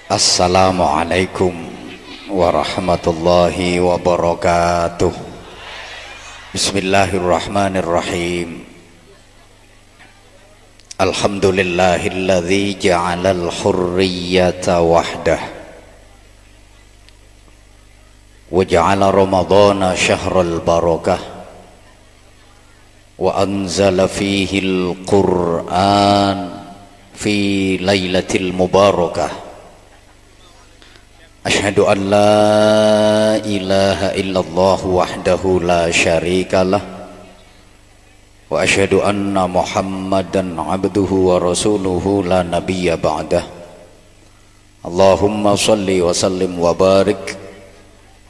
Assalamualaikum warahmatullahi wabarakatuh. Bismillahirrahmanirrahim. Alhamdulillahilladzi ja'alal hurriyata wahdah wa ja'ala ramadhana syahral barakah wa anzala fihil qur'an fi lailatil mubarakah. Asyhadu an la ilaha illallah wahdahu la syarikalah wa asyhadu anna Muhammadan abduhu wa rasuluhu la nabiyya ba'dah. Allahumma salli wa sallim wa barik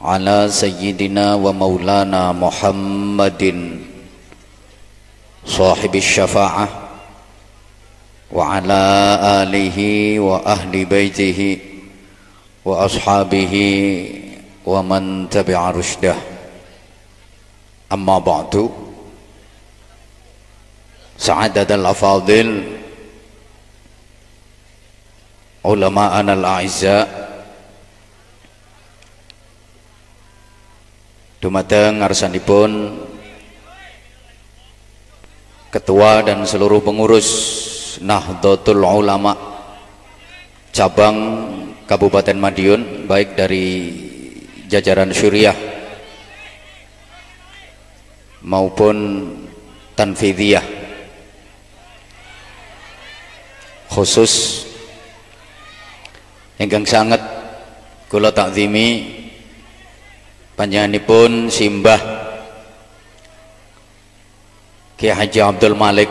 ala sayyidina wa maulana Muhammadin sahibis syafa'ah wa ala alihi wa ahli baitihi wa ashabihi wa man tabi'a rusydah. Amma ba'du. Sa'adatul afadil ulama'ana al-a'izza, dumateng ngarsanipun ketua dan seluruh pengurus Nahdlatul Ulama cabang Kabupaten Madiun, baik dari jajaran syuriah maupun tanfidhiyah, khusus ingkang sanget kula takzimi panjenenganipun simbah Ki Haji Abdul Malik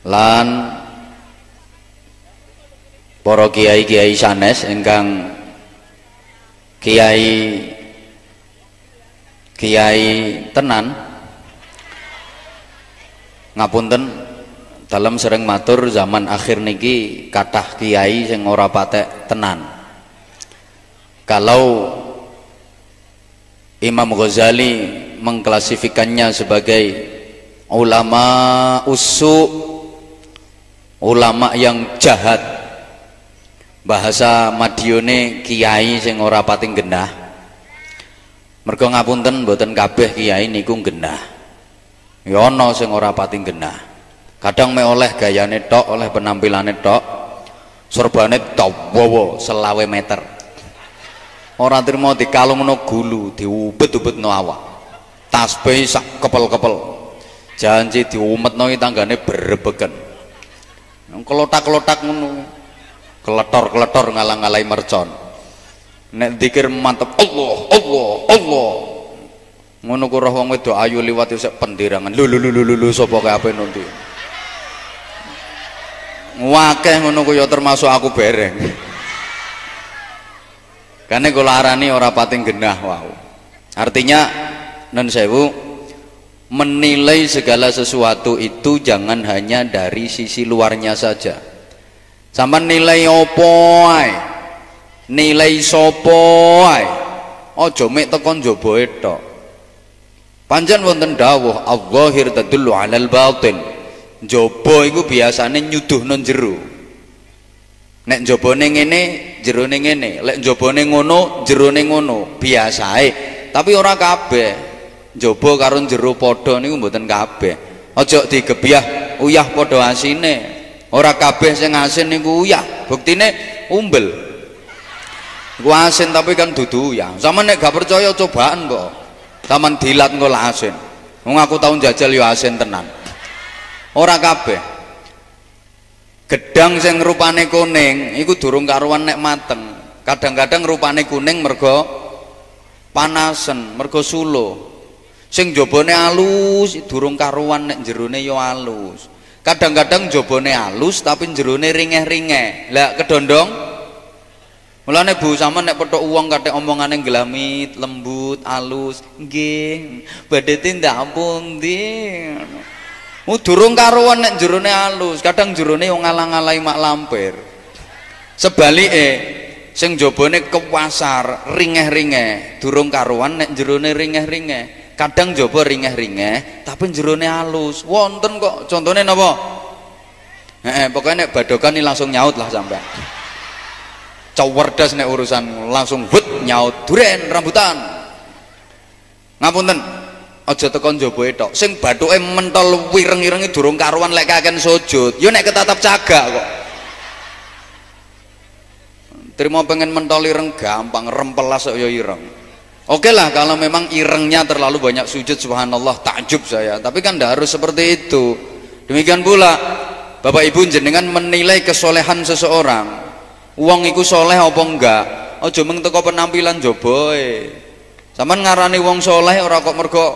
lan para kiai-kiai sanes ingkang kiai tenan, ngapunten dalam sering matur zaman akhir niki kathah kiai sing ora patek tenan. Kalau Imam Ghazali mengklasifikasikannya sebagai ulama usu, ulama yang jahat, bahasa Madione kiai sing ora pating genah. Mergo ngapunten mboten kabeh kiai niku genah. Ya ana sing ora pating genah. Kadang mek oleh gayane tok, oleh penampilane tok, sorbane dawa 20 meter. Ora trimo dikalungno gulu, diubet-ubetno awak. Tasbih sak kepel-kepel. Janji diumetno tanggane berebeken. Kelotak-kelotak ngono. Keletor-keletor ngalang-alai mercon. Nek zikir mantep Allah, Allah, Allah. Ngono ku roh wong wedok ayu liwat sik pendirangan. Lulu sapa kae ape nanti. Wakeh ngono ku ya termasuk aku bereng. Kane kula arani ora pating genah wau. Artinya nun sewu, menilai segala sesuatu itu jangan hanya dari sisi luarnya saja. Sampai nilai opo ae, nilai sopo ae, ojo mek tekon joboe tok. Pancen wonten dawuh adh-dhahir tadullu 'alal batin. Jaba iku biasane nyuduhno jero. Nek jabane ngene, jerone ngene. Lek jabane ngono, jerone ngono. Biasae, tapi ora kabeh. Jaba karo jero padha niku mboten kabeh. Aja digebyah uyah padha asine. Ora kabeh sing asin niku uyah, buktine umbel. Iku asin tapi kan dudu uyah. Sama nek gak percaya cobaan kok. Taman dilat engko lak asin. Wong aku tau njajal yo asin tenan. Ora kabeh. Gedang sing rupane kuning iku durung karuan nek mateng. Kadang-kadang rupane kuning mergo panasen, mergo sulo. Sing jabane alus durung karuan nek jerone yo alus. Kadang-kadang jabane halus tapi jerone ringeh-ringeh. Lah kedondong. Mulane Bu sampean nek petuk wong kathek omongane glamit, lembut, halus, nggih, badhe tindak pundi. Durung karuan nek jerone halus, kadang jerone yo ngalang-alai mak lampir. Sebalike sing jabane kewasar, ringeh-ringeh, durung karuan nek jerone ringeh-ringeh. Kadang jaba ringeh-ringeh tapi jerone halus. Wonten kok, contone napa? Pokoknya nek badokan ini langsung nyaut lah sampean. Cawerdas nek urusan langsung hut nyaut duren rambutan. Ngapunten, aja tekan njoboe tok. Sing bathuke mentol wireng-irengi durung karuan lek kaken sujud. Yo nek ketatap cagak kok. Terima pengen mentol ireng gampang, rempelas kok yo ireng. Oke lah kalau memang irengnya terlalu banyak sujud, subhanallah, takjub saya. Tapi kan tidak harus seperti itu. Demikian pula Bapak Ibu jenengan menilai kesolehan seseorang. Wong iku soleh apa enggak? Aja mung teko penampilan joboe. Sampeyan ngarani wong soleh ora kok mergo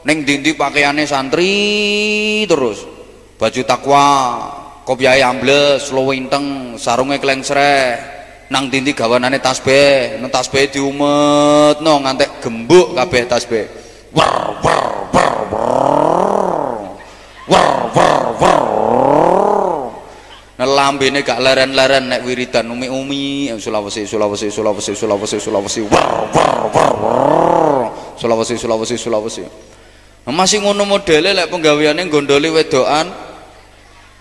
ning ndi-ndi pakaiane santri terus. Baju takwa, kopiahe ambles, lowinteng, sarunge klengsreh. Nang ndi-ndi gawanane tasbih, nang tasbih diumetno ngantek gembuk kabeh tasbih. Wer wer wer wer wer wer. Nah lambene gak leren-leren nek wiridan umi-umi Sulawesi Sulawesi Sulawesi Sulawesi Sulawesi wer wer wer Sulawesi Sulawesi Sulawesi. Masih ngono modele lek penggaweane gondoli wedokan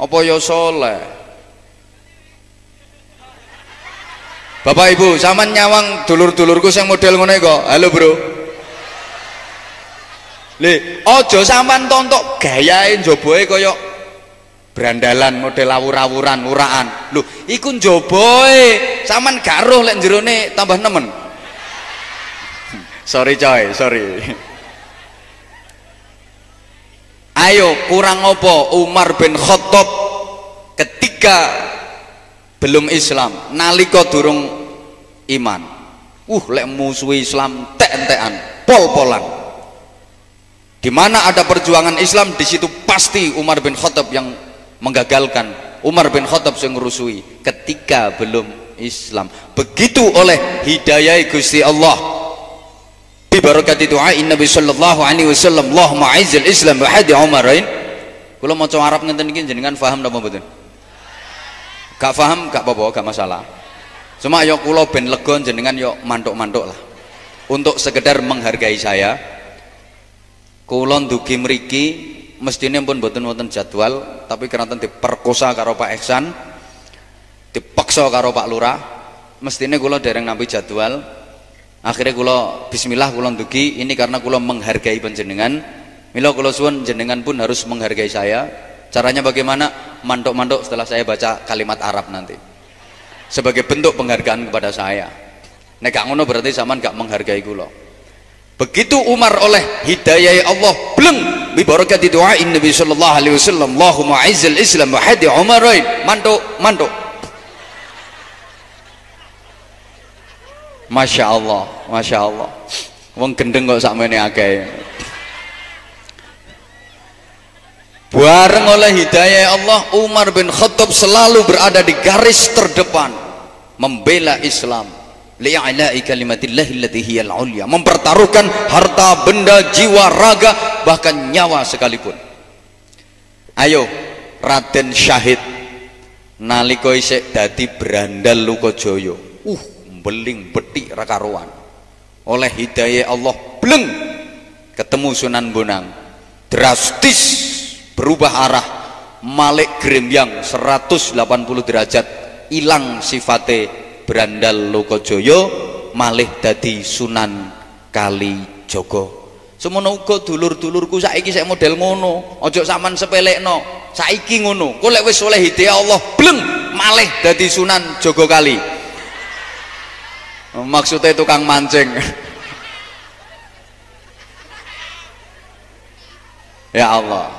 apa ya soleh. Bapak Ibu, sampean nyawang dulur-dulurku sing model ngono kok. Halo, Bro. Le, aja sampean tontok gayae njoboe kaya brandalan model awur-awuran, uraan. Lho, iku njoboe. Sampean gak roh lek jerone tambah nemen. Sorry coy, sorry. Ayo, kurang apa Umar bin Khattab ketika belum Islam, nalika durung iman. Lek musuhi Islam tek-entekan, pol-polan. Di mana ada perjuangan Islam, di situ pasti Umar bin Khattab yang menggagalkan. Umar bin Khattab yang ngerusui ketika belum Islam. Begitu oleh hidayah Gusti Allah. Bi barakati du'ain Nabi sallallahu alaihi wasallam, Allahumma a'izzil Islam wa hadi Umarain. Kula maca Arab ngenten iki jenengan paham napa mboten? Gak paham gak apa-apa, gak masalah. Cuma yo kula ben lega jenengan yo mantuk-mantuk lah. Untuk sekedar menghargai saya. Kula ndugi mriki mestine pun mboten wonten jadwal, tapi karena diperkosa karo Pak Ihsan, dipaksa karo Pak Lurah, mestine kula dereng nampi jadwal. Akhirnya kula bismillah kula ndugi, ini karena kula menghargai panjenengan. Mila kula suwun jenengan pun harus menghargai saya. Caranya bagaimana? Mantuk-mantuk setelah saya baca kalimat Arab nanti. Sebagai bentuk penghargaan kepada saya. Nek gak ngono berarti sampean gak menghargai kula. Begitu Umar oleh hidayah Allah bleng bi barakati du'ain Nabi sallallahu alaihi wasallam, Allahumma a'izzil Islam wa hadi Umarain. Mantuk. Masya Allah, Masya Allah. Wong gendeng kok sakmene akeh. Bareng oleh hidayah Allah, Umar bin Khattab selalu berada di garis terdepan membela Islam. Li'ala'i kalimatillahi allati hiyal 'ulya, mempertaruhkan harta benda, jiwa, raga, bahkan nyawa sekalipun. Ayo Raden Syahid nalika isih dadi brandal Lokajaya. Beling betik ra karuan. Oleh hidayah Allah bleng ketemu Sunan Bonang. Drastis berubah arah, malik grembyang 180 derajat, ilang sifate brandal Lokajaya, malih dadi Sunan Kalijaga. Semono uga dulur-dulurku saiki sik model ngono, aja sampean sepelekno. Saiki ngono, kok lek wis oleh hidayah Allah bleng malih dadi Sunan Jogokali. Maksudnya tukang mancing. Ya Allah.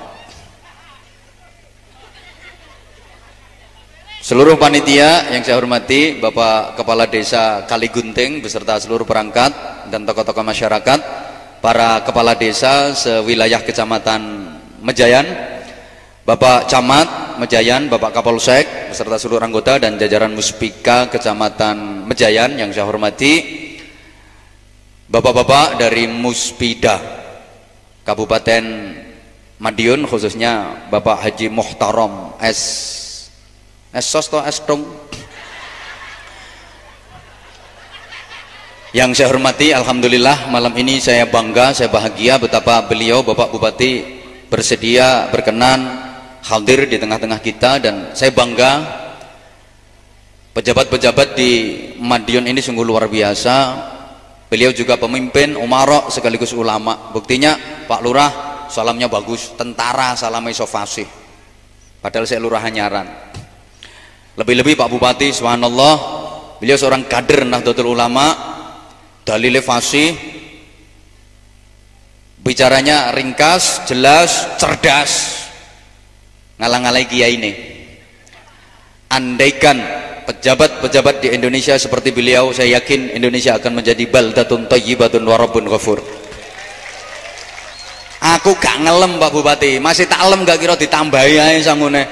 Seluruh panitia yang saya hormati, Bapak Kepala Desa Kaligunting beserta seluruh perangkat dan tokoh-tokoh masyarakat, para kepala desa sewilayah Kecamatan Mejayan, Bapak Camat Mejayan, Bapak Kapolsek beserta seluruh anggota dan jajaran Muspika Kecamatan Mejayan yang saya hormati, Bapak-bapak dari Muspida Kabupaten Madiun, khususnya Bapak Haji Muhtaram Sos to Estung. Yang saya hormati, alhamdulillah malam ini saya bangga, saya bahagia betapa beliau Bapak Bupati bersedia berkenan hadir di tengah-tengah kita, dan saya bangga pejabat-pejabat di Madiun ini sungguh luar biasa. Beliau juga pemimpin umara sekaligus ulama. Buktinya Pak Lurah salamnya bagus, tentara salamnya iso fasih. Padahal saya lurah Nyaran. Lebih-lebih Pak Bupati, subhanallah, beliau seorang kader Nahdlatul Ulama, dalile fasih, bicaranya ringkas, jelas, cerdas, ngalang-ngalai kiai ini. Andaikan pejabat-pejabat di Indonesia seperti beliau, saya yakin Indonesia akan menjadi baldatun thayyibatun wa rabbun ghafur. Aku gak ngelem Pak Bupati, masih tak elem gak kira ditambahi ae sangune.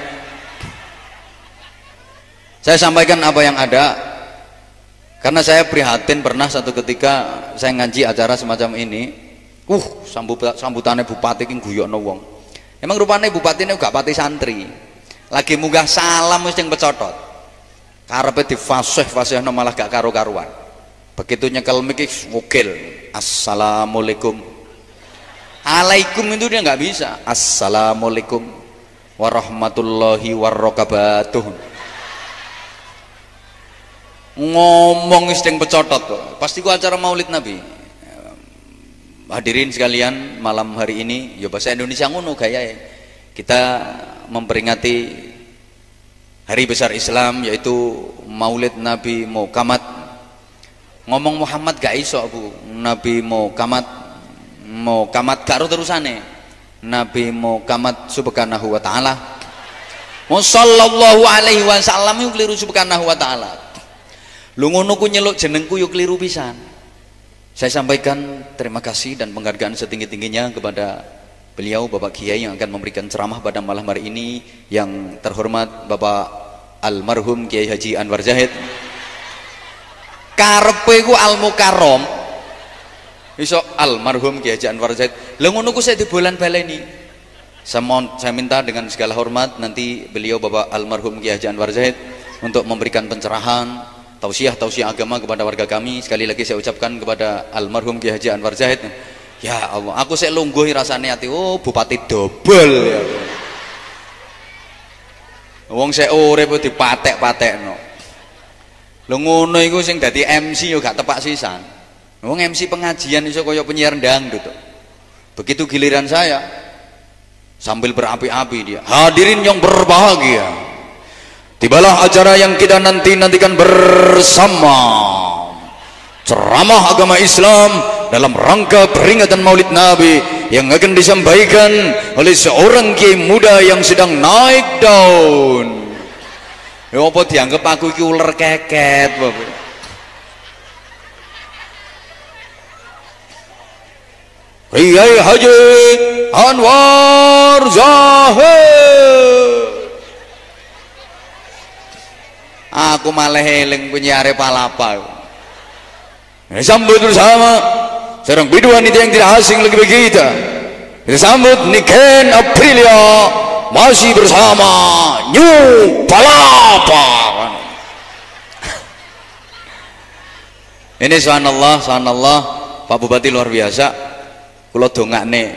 Saya sampaikan apa yang ada, karena saya prihatin pernah satu ketika saya ngaji acara semacam ini. Sambutannya bupati ki guyokno wong. Emang rupane bupati ini gak pati santri. Lagi munggah salam wis yang pecotot. Karepe difasih-fasihno malah gak karu-karuan. Begitu nyekel mik wukil. Assalamualaikum. Alaikum itu dia nggak bisa. Assalamualaikum warahmatullahi wabarakatuh. Ngomong isteng pecotot kok. Pasti gua acara Maulid Nabi. Hadirin sekalian, malam hari ini ya bahasa Indonesia ngono gaya ya. Kita memperingati hari besar Islam, yaitu Maulid Nabi Muhammad. Ngomong Muhammad gak iso Bu. Nabi Muhammad karo terusane Nabi Muhammad subhanahu wa ta'ala, sallallahu alaihi wasallam yuk keliru subhanahu wa ta'ala. Lu ngono ku nyeluk jenengku yuk keliru pisan. Saya sampaikan terima kasih dan penghargaan setinggi-tingginya kepada beliau Bapak Kiai yang akan memberikan ceramah pada malam hari ini, yang terhormat Bapak almarhum Kiai Haji Anwar Zahid. Karepe ku al mukarrom iso almarhum Kiai Haji Anwar Zahid. Lha ngono ku saya dibolan baleni. Saya minta dengan segala hormat nanti beliau Bapak almarhum Kiai Haji Anwar Zahid untuk memberikan pencerahan, tausiah agama kepada warga kami. Sekali lagi saya ucapkan kepada almarhum Kiai Haji Anwar Zahid, ya Allah, aku saya lungguh rasane ati, bupati dobel ya. Wong saya urip dipatek-patekno. Lho ngono iku sing dadi MC yo gak tepak sisan. Wong MC pengajian iso kaya penyiar dangdut. Begitu giliran saya, sambil berapi-api dia, hadirin yang berbahagia, tibalah acara yang kita nantikan bersama, ceramah agama Islam dalam rangka peringatan Maulid Nabi yang akan disampaikan oleh seorang kiai muda yang sedang naik daun. Ya apa dianggap aku iki ular keket, Bapak? Kiai Haji Anwar Zahid. Aku malah eling penyiare palapa. Sambut bersama seorang biduan itu yang tidak asing lagi bagi kita. Kita sambut Niken Aprilia, masih bersama New Palapa. Ini subhanallah, subhanallah, Pak Bupati luar biasa. Kula dongakne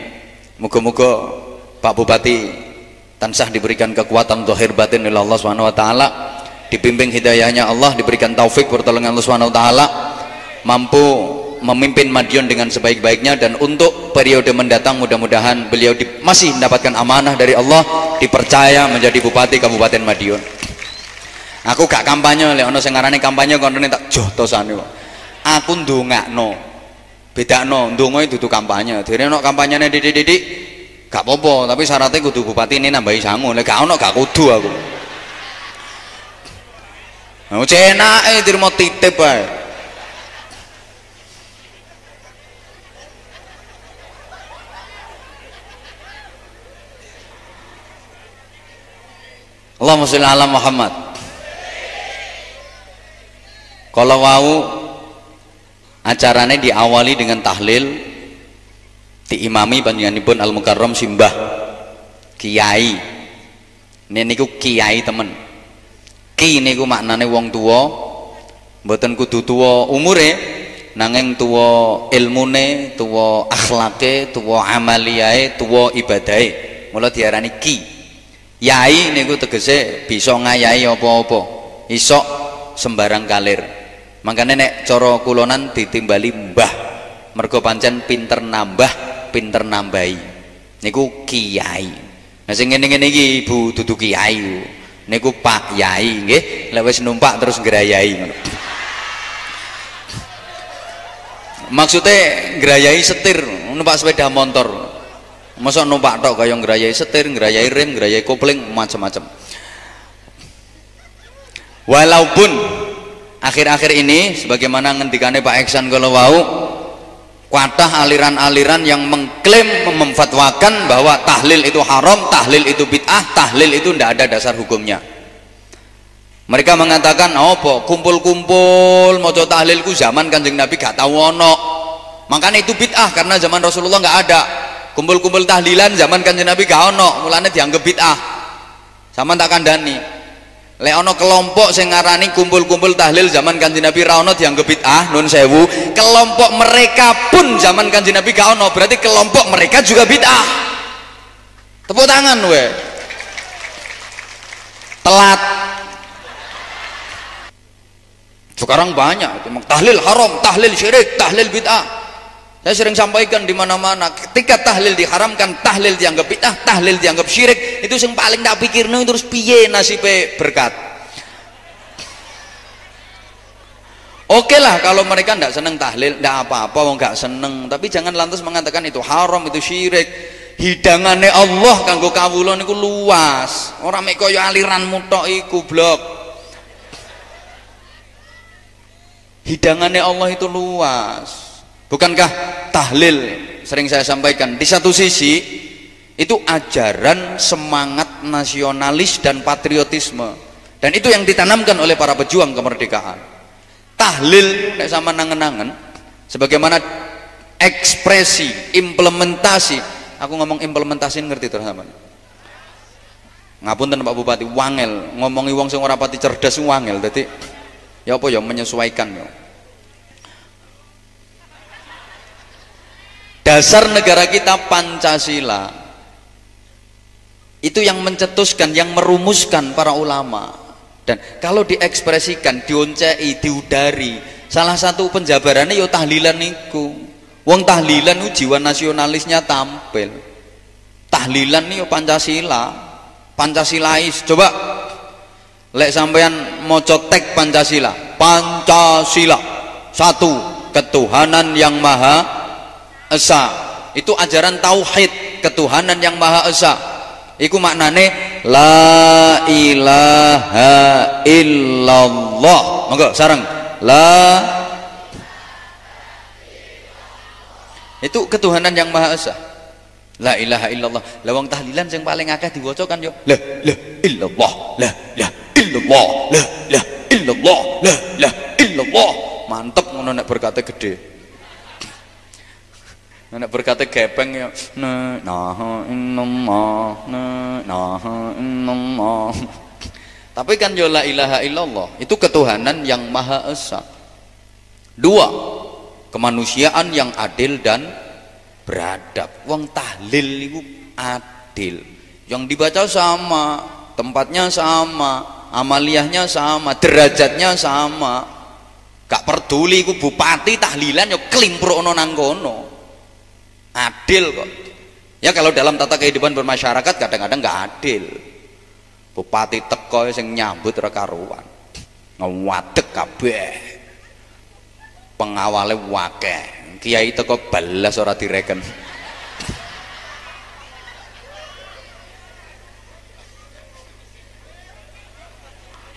muga-muga Pak Bupati tansah diberikan kekuatan zahir batin oleh Allah Subhanahu wa taala, dibimbing hidayahnya Allah, diberikan taufik pertolongan Allah Subhanahu wa taala, mampu memimpin Madiun dengan sebaik-baiknya, dan untuk periode mendatang mudah-mudahan beliau masih mendapatkan amanah dari Allah, dipercaya menjadi Bupati Kabupaten Madiun. Aku gak kampanye, lek ana sing ngarani kampanye kontone tak jotosane kok. Aku ndongakno. Bedakno, ndonga itu dudu kampanye. Dene nek kampanyene didik-didik gak apa-apa, tapi syaratnya kudu bupati ini nambahi sangu. Lek gak ono gak kudu aku. Nah, cenake dirimo titip ae. Allahumma sholli ala Muhammad. Kalau wau acaranya diawali dengan tahlil, diimami panjenenganipun Al Mukarram Simbah Kiai. Niku kiai temen. Ki niku maknane wong tua, mboten kudu tua umure, nanging tua ilmune, tua akhlake, tua amaliyae, tua ibadahe. Mula diarani ki. Yai niku tegese bisa ngayahi apa-apa, iso sembarang kalir. Makanya nek cara kulonan ditimbali mbah, mergo pancen pinter nambah, pinter nambahi. Niku kiai. Nah sing ngene-ngene iki Ibu dudu kiai. Niku Pak Yai nggih, lek wis numpak terus ngrayai ngono. Maksudnya ngrayai setir, numpak sepeda motor. Masa numpak tok kaya ngrayai setir, ngrayai rem, ngrayai kopling macam-macam. Walaupun akhir-akhir ini sebagaimana ngendikane Pak Eksan kalau wau, kathah aliran-aliran yang mengklaim memfatwakan bahwa tahlil itu haram, tahlil itu bid'ah, tahlil itu tidak ada dasar hukumnya. Mereka mengatakan apa kumpul-kumpul maca tahlil ku zaman Kanjeng Nabi gak tau ono, makanya itu bid'ah karena zaman Rasulullah gak ada. Kumpul-kumpul tahlilan zaman Kanjeng Nabi gak ono, mulane dianggap bid'ah. Sama tak kandhani, lek ono kelompok sing ngarani kumpul-kumpul tahlil zaman Kanjeng Nabi ra ono dianggap bid'ah, nun sewu, kelompok mereka pun zaman Kanjeng Nabi gak ono, berarti kelompok mereka juga bid'ah. Tepuk tangan we. Telat. Sekarang banyak tahlil haram, tahlil syirik, tahlil bid'ah. Saya sering sampaikan di mana-mana, ketika tahlil diharamkan, tahlil dianggap bid'ah, tahlil dianggap syirik, itu yang paling tak pikirno terus piye nasibe berkat. Oke lah kalau mereka tidak seneng tahlil, tidak apa-apa, wong gak seneng, tapi jangan lantas mengatakan itu haram, itu syirik. Hidangane Allah kanggo kawula niku luas. Ora mek kaya aliranmu tok iku, blok. Hidangane Allah itu luas. Bukankah tahlil, sering saya sampaikan, di satu sisi itu ajaran semangat nasionalis dan patriotisme, dan itu yang ditanamkan oleh para pejuang kemerdekaan. Tahlil nek sama nangen-nangen sebagaimana ekspresi implementasi, aku ngomong implementasi ngerti terus sampean. Ngapunten Pak Bupati, wangel ngomongi wong sing ora pati cerdas wangel, dadi ya apa ya menyesuaikan ya. Dasar negara kita Pancasila itu yang mencetuskan, yang merumuskan para ulama, dan kalau diekspresikan, dioncei, diudari, salah satu penjabarannya yo tahlilan niku. Wong tahlilan itu jiwa nasionalisnya tampil. Tahlilan nih yo Pancasila, Pancasilais. Coba lek sampean maca teks Pancasila, Pancasila satu, ketuhanan yang maha esa, itu ajaran tauhid, ketuhanan yang maha esa. Iku maknane la ilaha illallah. Monggo sareng la, itu ketuhanan yang maha esa, la ilaha illallah. Lah wong tahlilan sing paling akeh diwaca kan yo la illallah, la illallah, la illallah, la illallah. Mantep ngono nek berkate gede. Nek berkata gepeng ya nah innallaha. Tapi kan ya la ilaha illallah itu ketuhanan yang maha esa. Dua, kemanusiaan yang adil dan beradab. Wong tahlil itu adil, yang dibaca sama, tempatnya sama, amaliyahnya sama, derajatnya sama. Gak peduli ku bupati tahlilan yo klimprukno nang kono. Adil kok ya. Kalau dalam tata kehidupan bermasyarakat kadang-kadang nggak adil. Bupati teko sing nyambut ora karuan, ngewadeg kabeh, pengawale wakeh, kiai teko balas ora direken.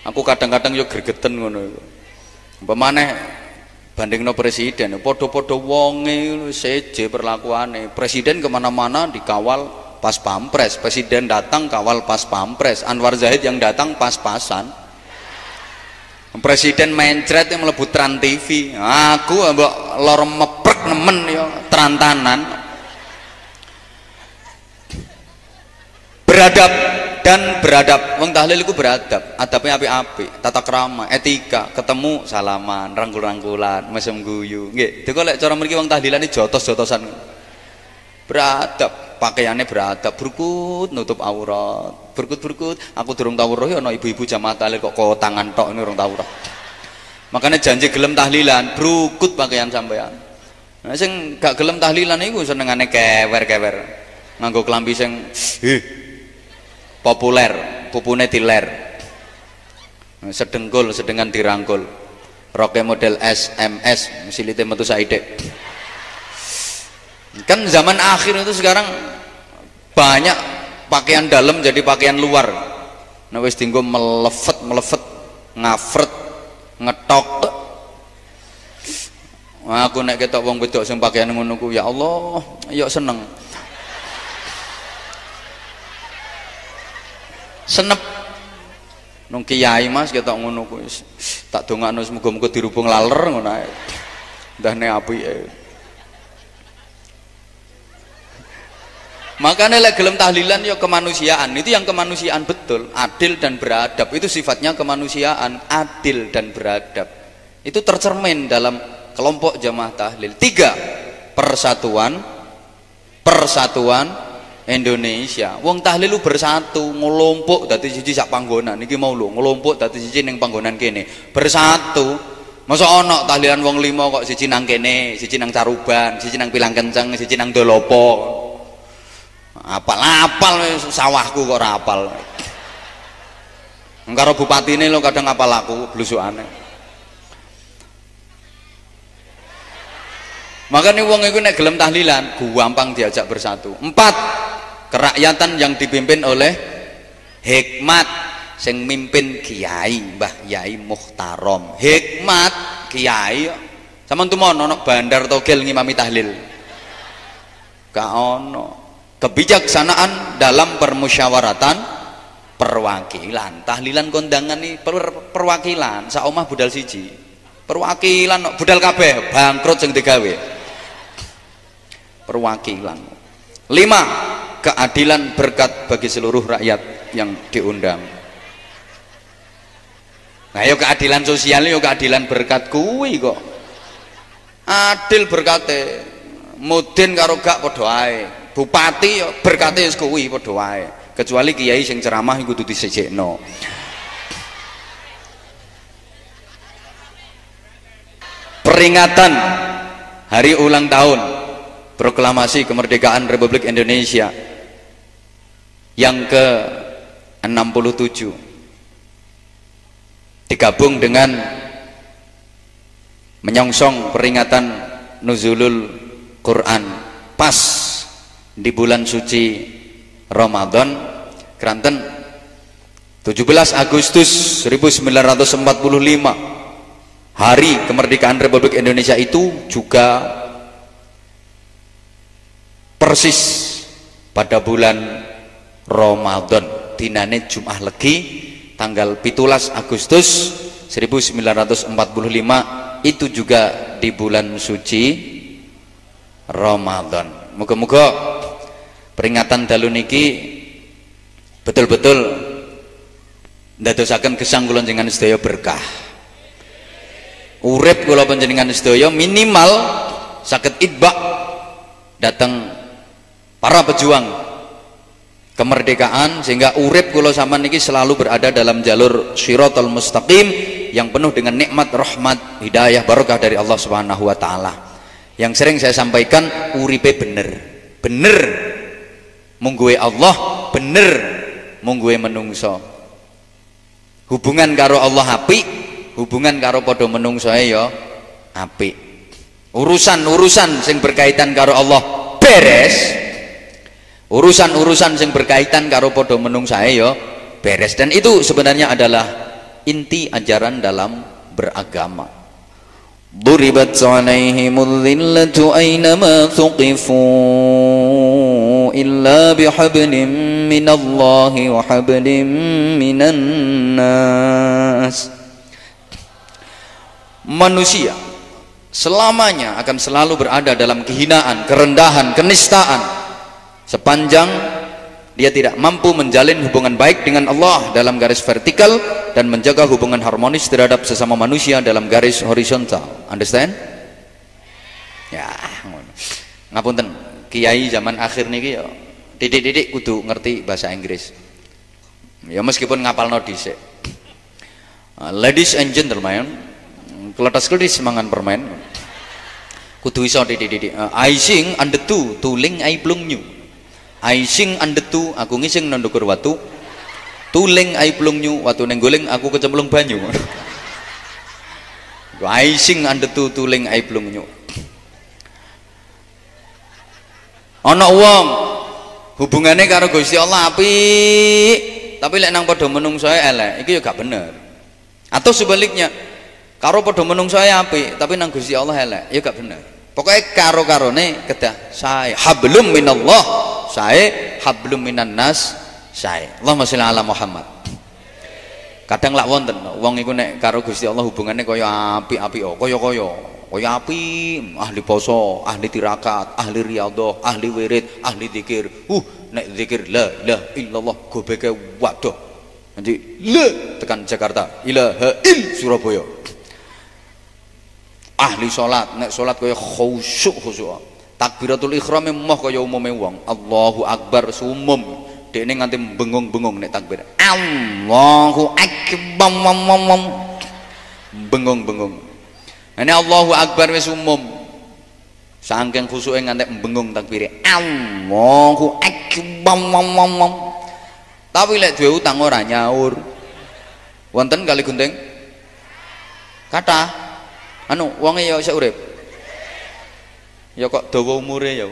Aku kadang-kadang yo gregeten ngono iku. Pemane bandingno presiden, podo-podo wonge seje perlakuane. Presiden kemana-mana dikawal pas pampres, presiden datang kawal pas pampres, Anwar Zahid yang datang pas-pasan. Presiden mencret yang mlebu Trans TV, aku mbok lor meprek nemen ya terantanan. Beradab dan beradab, wong tahlil itu beradab, adabnya api-api, tata krama, etika, ketemu salaman, rangkul-rangkulan, mesem guyu, nggih. Itu kok lek cara mriki wong tahlilan iki jotos-jotosan. Beradab. pakaiannya beradab, berkut nutup aurat, berkut aku durung tahu roh ana ibu-ibu jamaah tahlil kok tangan tok ini urung tahu roh. Makanya janji gelem tahlilan berkut pakaian sampean. Nah sing gak gelem tahlilan iku senengane kewer-kewer nganggo klambi sing populer, pupune diler. Sedengkul sedengan dirangkul. Roke model SMS, silite metu saithik. Kan zaman akhir itu sekarang banyak pakaian dalam jadi pakaian luar. Nah wis dienggo melefet, ngafret, ngetok. Wah, aku nek ketok wong wedok sing pakaian ngono ku ya Allah, ya seneng. Senep nung kiai Mas ketok ngono ku tak dongakno muga-muga dirubung laler ngono ae. Ndahne apike. Makanya lek gelem tahlilan ya kemanusiaan, itu yang kemanusiaan betul, adil dan beradab, itu sifatnya kemanusiaan, adil dan beradab. Itu tercermin dalam kelompok jamaah tahlil. 3, persatuan Indonesia. Wong tahlil lu bersatu, ngelompok dadi siji sak panggonan. Niki mau lho, ngelompok dadi siji ning panggonan kene. Bersatu. Masa ana tahlilan wong 5 kok siji nang kene, siji nang Caruban, siji nang Pilang Kenceng, siji nang Dolopo. Apal sawahku kok ora apal. Karo bupatine lo kadang apal aku blusukane. Makanya wong iku nek gelem tahlilan gampang diajak bersatu. 4, kerakyatan yang dipimpin oleh hikmat, sing mimpin kiai, Mbah Yai Muhtarom. Hikmat kiai. Sampeyan tumono ana bandar togel ngimami tahlil. Gak ono. Kebijaksanaan dalam permusyawaratan perwakilan. Tahlilan kondangan nih perwakilan. Sak omah budal siji. Perwakilan budal kabeh bangkrut sing digawe. Perwakilan. 5, keadilan berkat bagi seluruh rakyat yang diundang. Nah, yo keadilan sosial yo keadilan berkat kuwi kok. Adil berkate. Mudin karo gak padha ae. Bupati berkate wis kuwi padha wae. Kecuali kiai sing ceramah iku kudu disejekno. Peringatan hari ulang tahun proklamasi kemerdekaan Republik Indonesia yang ke-67 digabung dengan menyongsong peringatan nuzulul Quran pas di bulan suci Ramadan Kranten 17 Agustus 1945 hari kemerdekaan Republik Indonesia itu juga persis pada bulan Ramadan dinane Jum'ah Legi tanggal 17 Agustus 1945 itu juga di bulan suci Ramadan. Moga-moga peringatan dalu niki betul-betul ndadosaken gesang kula jenengan sedaya berkah. Urip kula panjenengan sedaya minimal saged itbak datang para pejuang kemerdekaan sehingga urip kula sampean niki selalu berada dalam jalur Shiratal Mustaqim yang penuh dengan nikmat, rahmat, hidayah, barokah dari Allah Subhanahu wa taala. Yang sering saya sampaikan uripe bener mungguwe Allah, bener mungguwe menungso. Hubungan karo Allah apik, hubungan karo padha menungsoe ya apik. Urusan-urusan sing berkaitan karo Allah beres, urusan-urusan sing berkaitan karo padha menungsoe ya beres. Dan itu sebenarnya adalah inti ajaran dalam beragama. Duribat 'alaihimul dhillatu aynama thuqifu illa bihablin minallahi wa hablin minan nas. Manusia selamanya akan selalu berada dalam kehinaan, kerendahan, kenistaan sepanjang dia tidak mampu menjalin hubungan baik dengan Allah dalam garis vertikal dan menjaga hubungan harmonis terhadap sesama manusia dalam garis horizontal. Understand? Ya, ngapunten kiai zaman akhir niki ya Didik-didik kudu ngerti bahasa Inggris. Ya meskipun ngapalno dhisik. Ladies and gentlemen, kletas-kletis mangan permen. Kudu iso didik-didik. I sing under two, tuling I plung nyu. I sing under two, aku ngising nang ndukur watu. Tuling I plung nyu, watu ning goleng aku kecemplung banyu. I sing under two, tuling I plung nyu. Ana wong hubungannya karo Gusti Allah apik, tapi lek nang padha menungso elek, iki ya gak bener. Atau sebaliknya, karo padha menungso apik, tapi nang Gusti Allah elek, ya gak bener. Pokoknya karo-karone kedah sae hablum minallah, sae hablum minan nas, sae. Allahumma sholli ala Muhammad. Kadang lak wonten wong iku nek karo Gusti Allah hubungannya kaya apik-apik, kaya apik, ahli poso, ahli tirakat, ahli riyadhah, ahli wirid, ahli zikir. Nek zikir la ilaha illallah gobeke waduh. Nanti la tekan Jakarta, ilaha il Surabaya. Ahli salat, nek salat kaya khusyuk. Takbiratul ihram emoh kaya umume wong. Allahu akbar sumum. Dekne nganti bengung-bengung nek takbir. Allahu akbar bengung-bengung. Ini Allahu akbar wis umum. Saking khusyuke nganti bengung takbire. Allahu akbar. Tapi lek duwe utang ora nyaur. Wonten kali gunting? Kathah. Anu wonge ya isih urip. Ya kok dawa umure ya.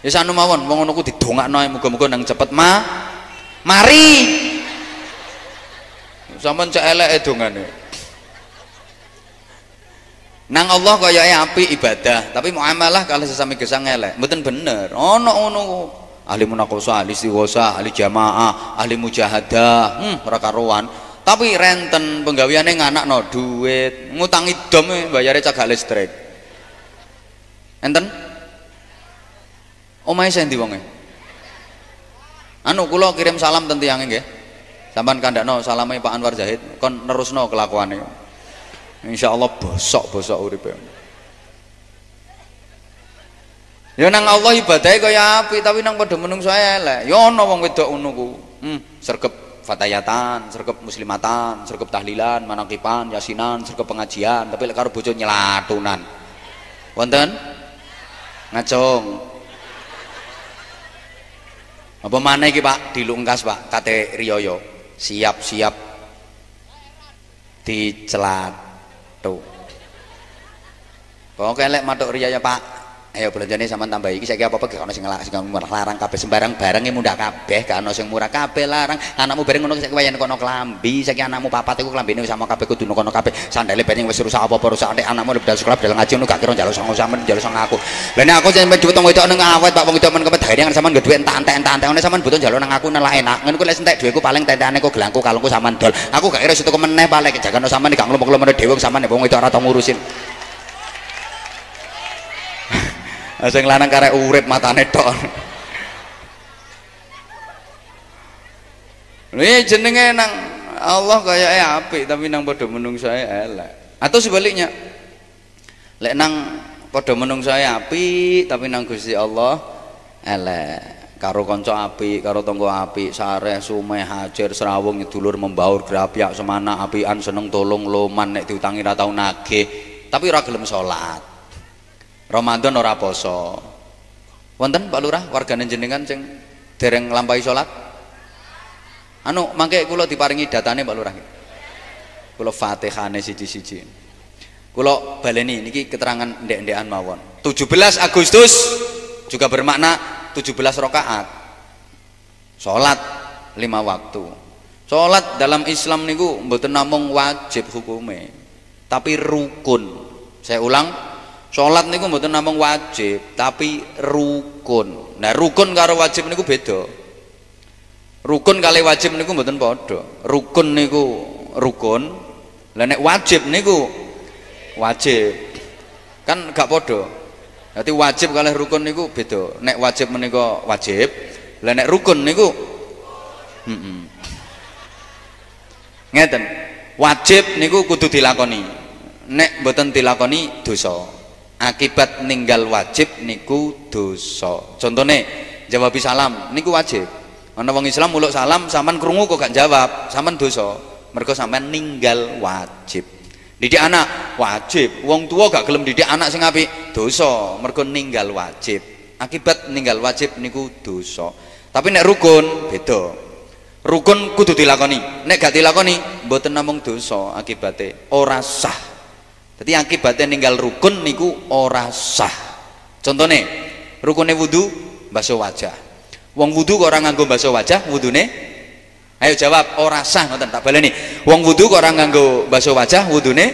Ya sanu mawon wong ngono ku didongakno muga-muga nang cepet mari. Sampeyan cek eleke dongane. Nang Allah kaya apik ibadah, tapi muamalah kalau sesami gesang elek, mboten bener. Ono ngono ahli munaqashah, ahli istighosa, ahli jamaah, ahli mujahadah, ora karuan. Tapi renten penggaweane nganakno duit, ngutangi dom bayare cagak listrik. Enten? Omahe sendi wonge? Anu kula kirim salam ten tiyange nggih. Sampeyan kandhakno salame Pak Anwar Zahid, kon nerusno kelakuane. Insyaallah bosok-bosok uripe. Ya nang Allah ibadahe kaya apik, tapi nang padha menungso elek. Ya ana wong wedok ngono ku. Sregep fatayatan, sregep muslimatan, sregep tahlilan, manaqiban, yasinan, sregep pengajian, tapi lek karo bojo nyelatunan. Wonten? Ngacung. Apa maneh iki Pak dilungkas Pak kate riyaya. Siap-siap dicelat. Tuh. Pokoke lek matuk riyaya Pak. Ayo belanjane sampean tambahi iki saiki apa-apa gak ono sing larang kabeh sembarang barang mundak kabeh gak ono sing murah kabeh larang. Anakmu bareng ngono saiki wayahe kono klambi, saiki anakmu papat iku klambine wis sama kabeh kudu kono kabeh. Sandale ben wis rusak apa-apa rusak nek anakmu budal sekolah budal ngaji ngono gak kira njaluk songo sampean njaluk songo aku. Lah nek aku sampean duwe wong wedok ning awet Pak wong wedok men kepedhari kan sampean duwe entek-entek ngene sampean butuh njaluk nang aku nelak enak. Ngono ku lek entek dhuwitku paling tentekane kok gelangku kalungku sampean dol. Aku gak kira situ meneh paling jagano sampean gak nglumuk-lumuk dhewe sampean wong wedok ora tau ngurusin. Sing lanang karek urip matane tok. Lha jenenge nang Allah kayake apik tapi nang padha menungsae elek. Atau sebaliknya. Lek nang padha menungsae apik tapi nang Gusti Allah elek. Karo kanca apik, karo tangga apik, sareh, sumeh, hajar, serawung, dulur membaur, grapyak, semana apian, seneng tolong loman nek diutangi ra tau nagih, tapi ora gelem salat. Ramadan ora poso. Wonten Pak Lurah wargane jenengan sing dereng nglampahi salat? Anu mangke kula diparingi datane Pak Lurah. Kula Fatihane siji-siji. Kula baleni niki keterangan ndek-ndekan mawon. 17 Agustus juga bermakna 17 rakaat. Salat 5 waktu. Salat dalam Islam niku mboten namung wajib hukume, tapi rukun. Saya ulang, salat niku mboten namung wajib, tapi rukun. Nah, rukun karo wajib niku beda. Rukun kali wajib niku mboten padha. Rukun niku rukun, lah nek wajib niku wajib. Kan gak padha. Dadi wajib kali rukun niku beda. Nek wajib menika wajib, lah nek rukun niku ngeten. Wajib niku kudu dilakoni. Nek mboten dilakoni dosa. Akibat ninggal wajib niku dosa. Contone Jawab salam niku wajib. Ana wong Islam muluk salam sampean krungu kok gak jawab, sampean dosa. Mergo sampean ninggal wajib. Didik anak wajib. Wong tua gak gelem didik anak sing apik, dosa. Mergo ninggal wajib. Akibat ninggal wajib niku dosa. Tapi nek rukun beda. Rukun kudu dilakoni. Nek gak dilakoni mboten namung dosa akibate, ora sah. Dadi akibate ninggal rukun niku ora sah. Contone rukune wudu basuh wajah. Wong wudu kok ora nganggo basuh wajah, wudune ayo jawab ora sah. Ngoten tak baleni. Wong wudu kok ora nganggo basuh wajah, wudune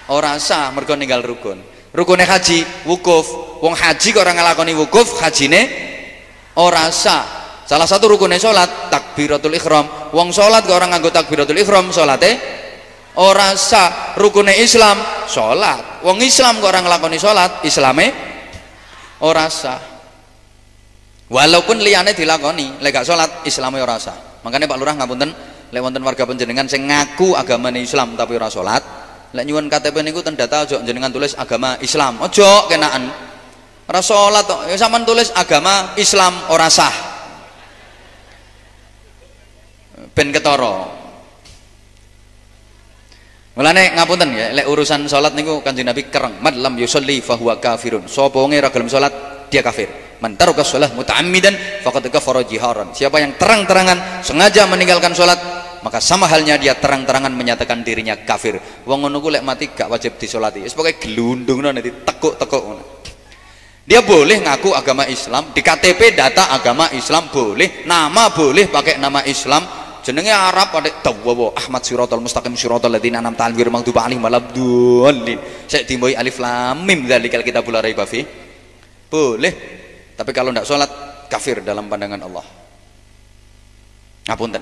ora sah mergo ninggal rukun. Rukune haji wukuf. Wong haji kok ora nglakoni wukuf, hajine ora sah. Salah satu rukune salat takbiratul ihram. Wong salat kok ora nganggo takbiratul ihram, salate ora sah. Rukune Islam salat. Wong Islam kok ora nglakoni salat, islame ora sah. Walaupun liyane dilakoni, lek gak salat islame ora sah. Makanya Pak Lurah ngapunten, lek wonten warga panjenengan sing ngaku agamane Islam tapi ora salat, lek nyuwun KTP niku ten data aja jenengan tulis agama Islam. Aja kenaan. Ora salat kok, ya sampean tulis agama Islam ora sah. Ben ketara. Mulane ngapunten ya, lek urusan salat niku Kanjeng Nabi kereng, "Man lam yusolli fa huwa kafirun." Sapa wong ora gelem salat, dia kafir. Man taraka shalah muta'ammidan faqad kafara jiharan. Siapa yang terang-terangan sengaja meninggalkan salat, maka sama halnya dia terang-terangan menyatakan dirinya kafir. Wong ngono ku lek mati gak wajib disolati. Wis pokoke glundungno nanti tekuk-tekuk ngono. Dia boleh ngaku agama Islam, di KTP data agama Islam boleh, nama boleh pakai nama Islam, jenenge Arab pakai tawawa Ahmad siratal mustaqim siratal ladzina an'amta 'alaihim ghairil maghdubi alaihim waladdallin. Sek dimboi alif lam mim dzalikal kitabul la raiba fi. Boleh. Tapi kalau tidak sholat kafir dalam pandangan Allah. Ngapunten.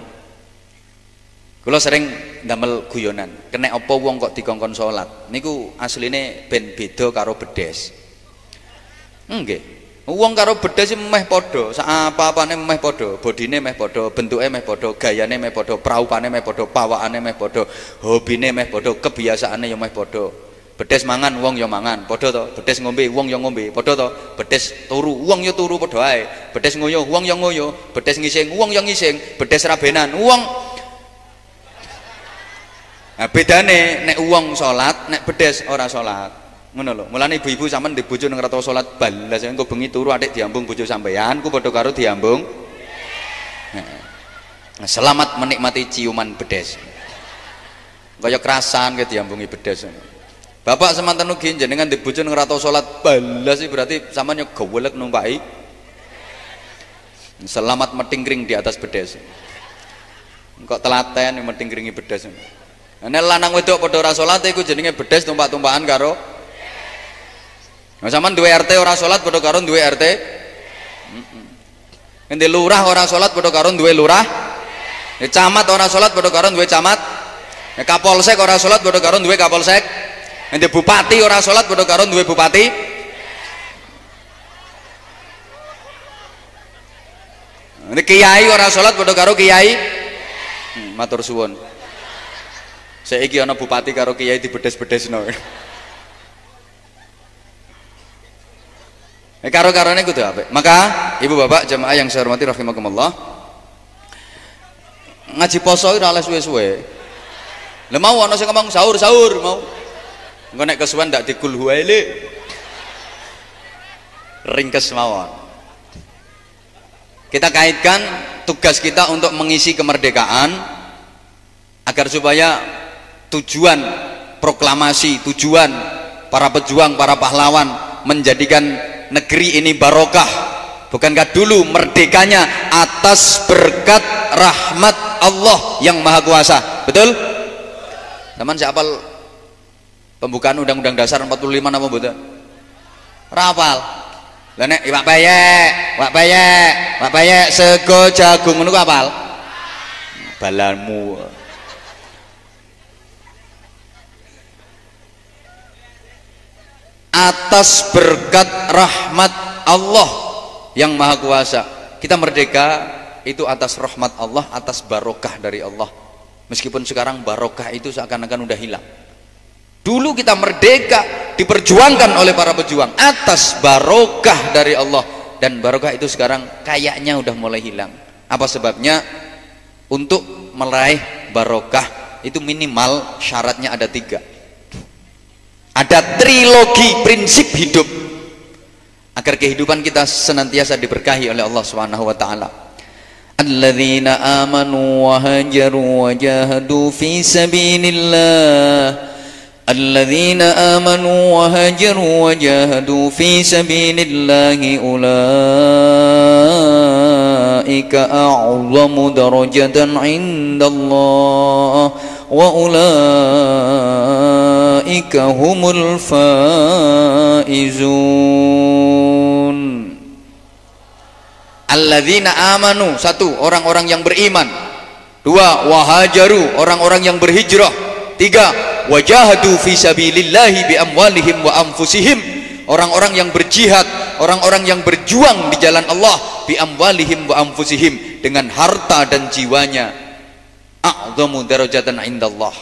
Kula sering ndamel guyonan, kena apa wong kok dikongkon sholat. Niku asline ben beda karo bedes. Nggih. Wong karo bedes meh padha, sak apa-apane meh padha, bodine meh padha, bentuke meh padha, gayane meh padha, praupane meh padha, pawakane meh padha, hobine meh padha, kebiasaane ya meh padha. Bedes mangan wong ya mangan padha to, bedes ngombe wong ya ngombe padha to, bedes turu wong ya turu padha ae, bedes ngoyo wong ya ngoyo, bedes ngising wong ya ngising, bedes rabenan wong. Nah bedane nek wong salat, nek bedes ora salat. Ngono lho. Mulane ibu-ibu sampean ndek bojo ning rata salat balas engko bengi turu atik diambung bojo sampean, ku padha karo diambung. Nah, selamat menikmati ciuman bedes. Kaya kerasan ke diambungi bedes. Bapak semanten ugi jenengan ndek bojo ning rata salat balas berarti sampean yo gowelek numpaki. Selamat metingkring di atas bedes. Kok telaten metingkringi bedes. Nek lanang wedok padha ora salat iku jenenge bedes tumpak-tumpakan karo. Nah sampean duwe RT ora salat padha karo duwe RT. Nek lurah ora salat padha karo duwe lurah. Nek camat ora salat padha karo duwe camat. Nek kapolsek ora salat padha karo duwe kapolsek. Nek bupati ora salat padha karo duwe bupati. Nek kiai ora salat padha karo kiai. Matur suwun. Saiki ana bupati karo kiai dibedes-bedesno. Karo-karone kudu apik. Maka ibu bapak jamaah yang saya hormati rahimakumullah, ngaji poso ora oleh suwe-suwe. Lah mau ana sing ngomong sahur-sahur mau. Engko nek kesuwen ndak dikul huwaile. Ringkes mawon. Kita kaitkan tugas kita untuk mengisi kemerdekaan agar supaya tujuan proklamasi, tujuan para pejuang, para pahlawan menjadikan negeri ini barokah. Bukankah dulu merdekanya atas berkat rahmat Allah yang Maha Kuasa? Betul? Teman siapa pembukaan Undang-Undang Dasar 45 apa mboten? Rapal. Lah nek Pak Payek sego jagung ngono ku apal? Balanmu. Atas berkat rahmat Allah yang Maha Kuasa kita merdeka itu atas rahmat Allah, atas barokah dari Allah. Meskipun sekarang barokah itu seakan-akan udah hilang. Dulu kita merdeka diperjuangkan oleh para pejuang atas barokah dari Allah. dan barokah itu sekarang kayaknya udah mulai hilang. Apa sebabnya? Untuk meraih barokah itu minimal syaratnya ada 3. Ada trilogi prinsip hidup agar kehidupan kita senantiasa diberkahi oleh Allah Subhanahu wa taala. Alladzina amanu wa hajaru wa jahadu fi sabilillah. Alladzina amanu wa hajaru wa jahadu fi sabilillah ulaika a'zamu darajatan 'indallah wa ulaika humul faizun. Alladzina amanu, 1, orang-orang yang beriman. 2, wahajaru, orang-orang yang berhijrah. 3, wajahadu fi sabilillahi bi amwalihim wa anfusihim, orang-orang yang berjihad, orang-orang yang berjuang di jalan Allah, bi amwalihim wa anfusihim, dengan harta dan jiwanya. A'dhamu darajatan indallah,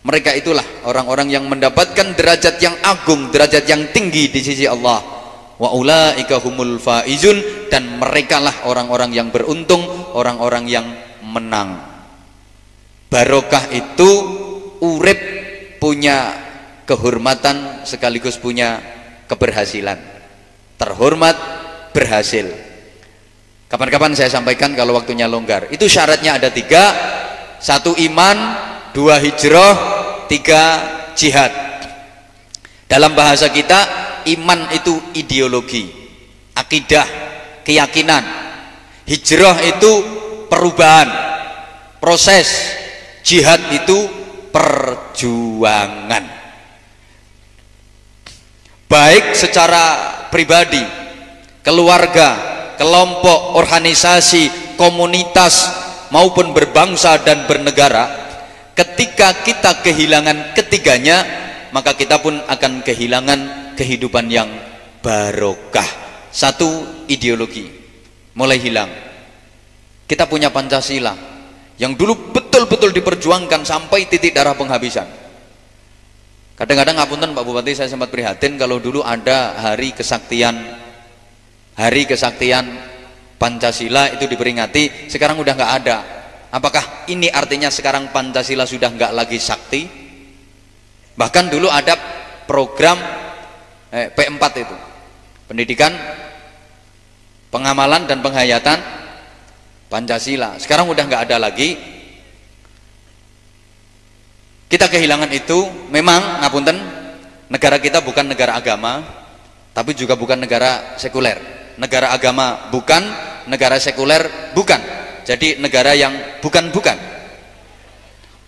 mereka itulah orang-orang yang mendapatkan derajat yang agung, derajat yang tinggi di sisi Allah. Wa ulaika humul faizun, dan merekalah orang-orang yang beruntung, orang-orang yang menang. Barokah itu urip punya kehormatan sekaligus punya keberhasilan. Terhormat, berhasil. Kapan-kapan saya sampaikan kalau waktunya longgar. Itu syaratnya ada 3. 1 iman, 2 hijrah, 3 jihad. Dalam bahasa kita, iman itu ideologi, akidah, keyakinan. Hijrah itu perubahan, proses. Jihad itu perjuangan. Baik secara pribadi, keluarga, kelompok, organisasi, komunitas, maupun berbangsa dan bernegara, ketika kita kehilangan ketiganya, maka kita pun akan kehilangan kehidupan yang barokah. 1, ideologi mulai hilang. Kita punya Pancasila yang dulu betul-betul diperjuangkan sampai titik darah penghabisan. Kadang-kadang ngapunten Pak Bupati, saya sempat prihatin kalau dulu ada hari kesaktian Pancasila itu diperingati, sekarang udah nggak ada. Apakah ini artinya sekarang Pancasila sudah nggak lagi sakti? Bahkan dulu ada program P4 itu, pendidikan, pengamalan dan penghayatan Pancasila. Sekarang udah nggak ada lagi. Kita kehilangan itu. Memang ngapunten, negara kita bukan negara agama, tapi juga bukan negara sekuler. Negara agama bukan, negara sekuler bukan. Jadi negara yang bukan-bukan.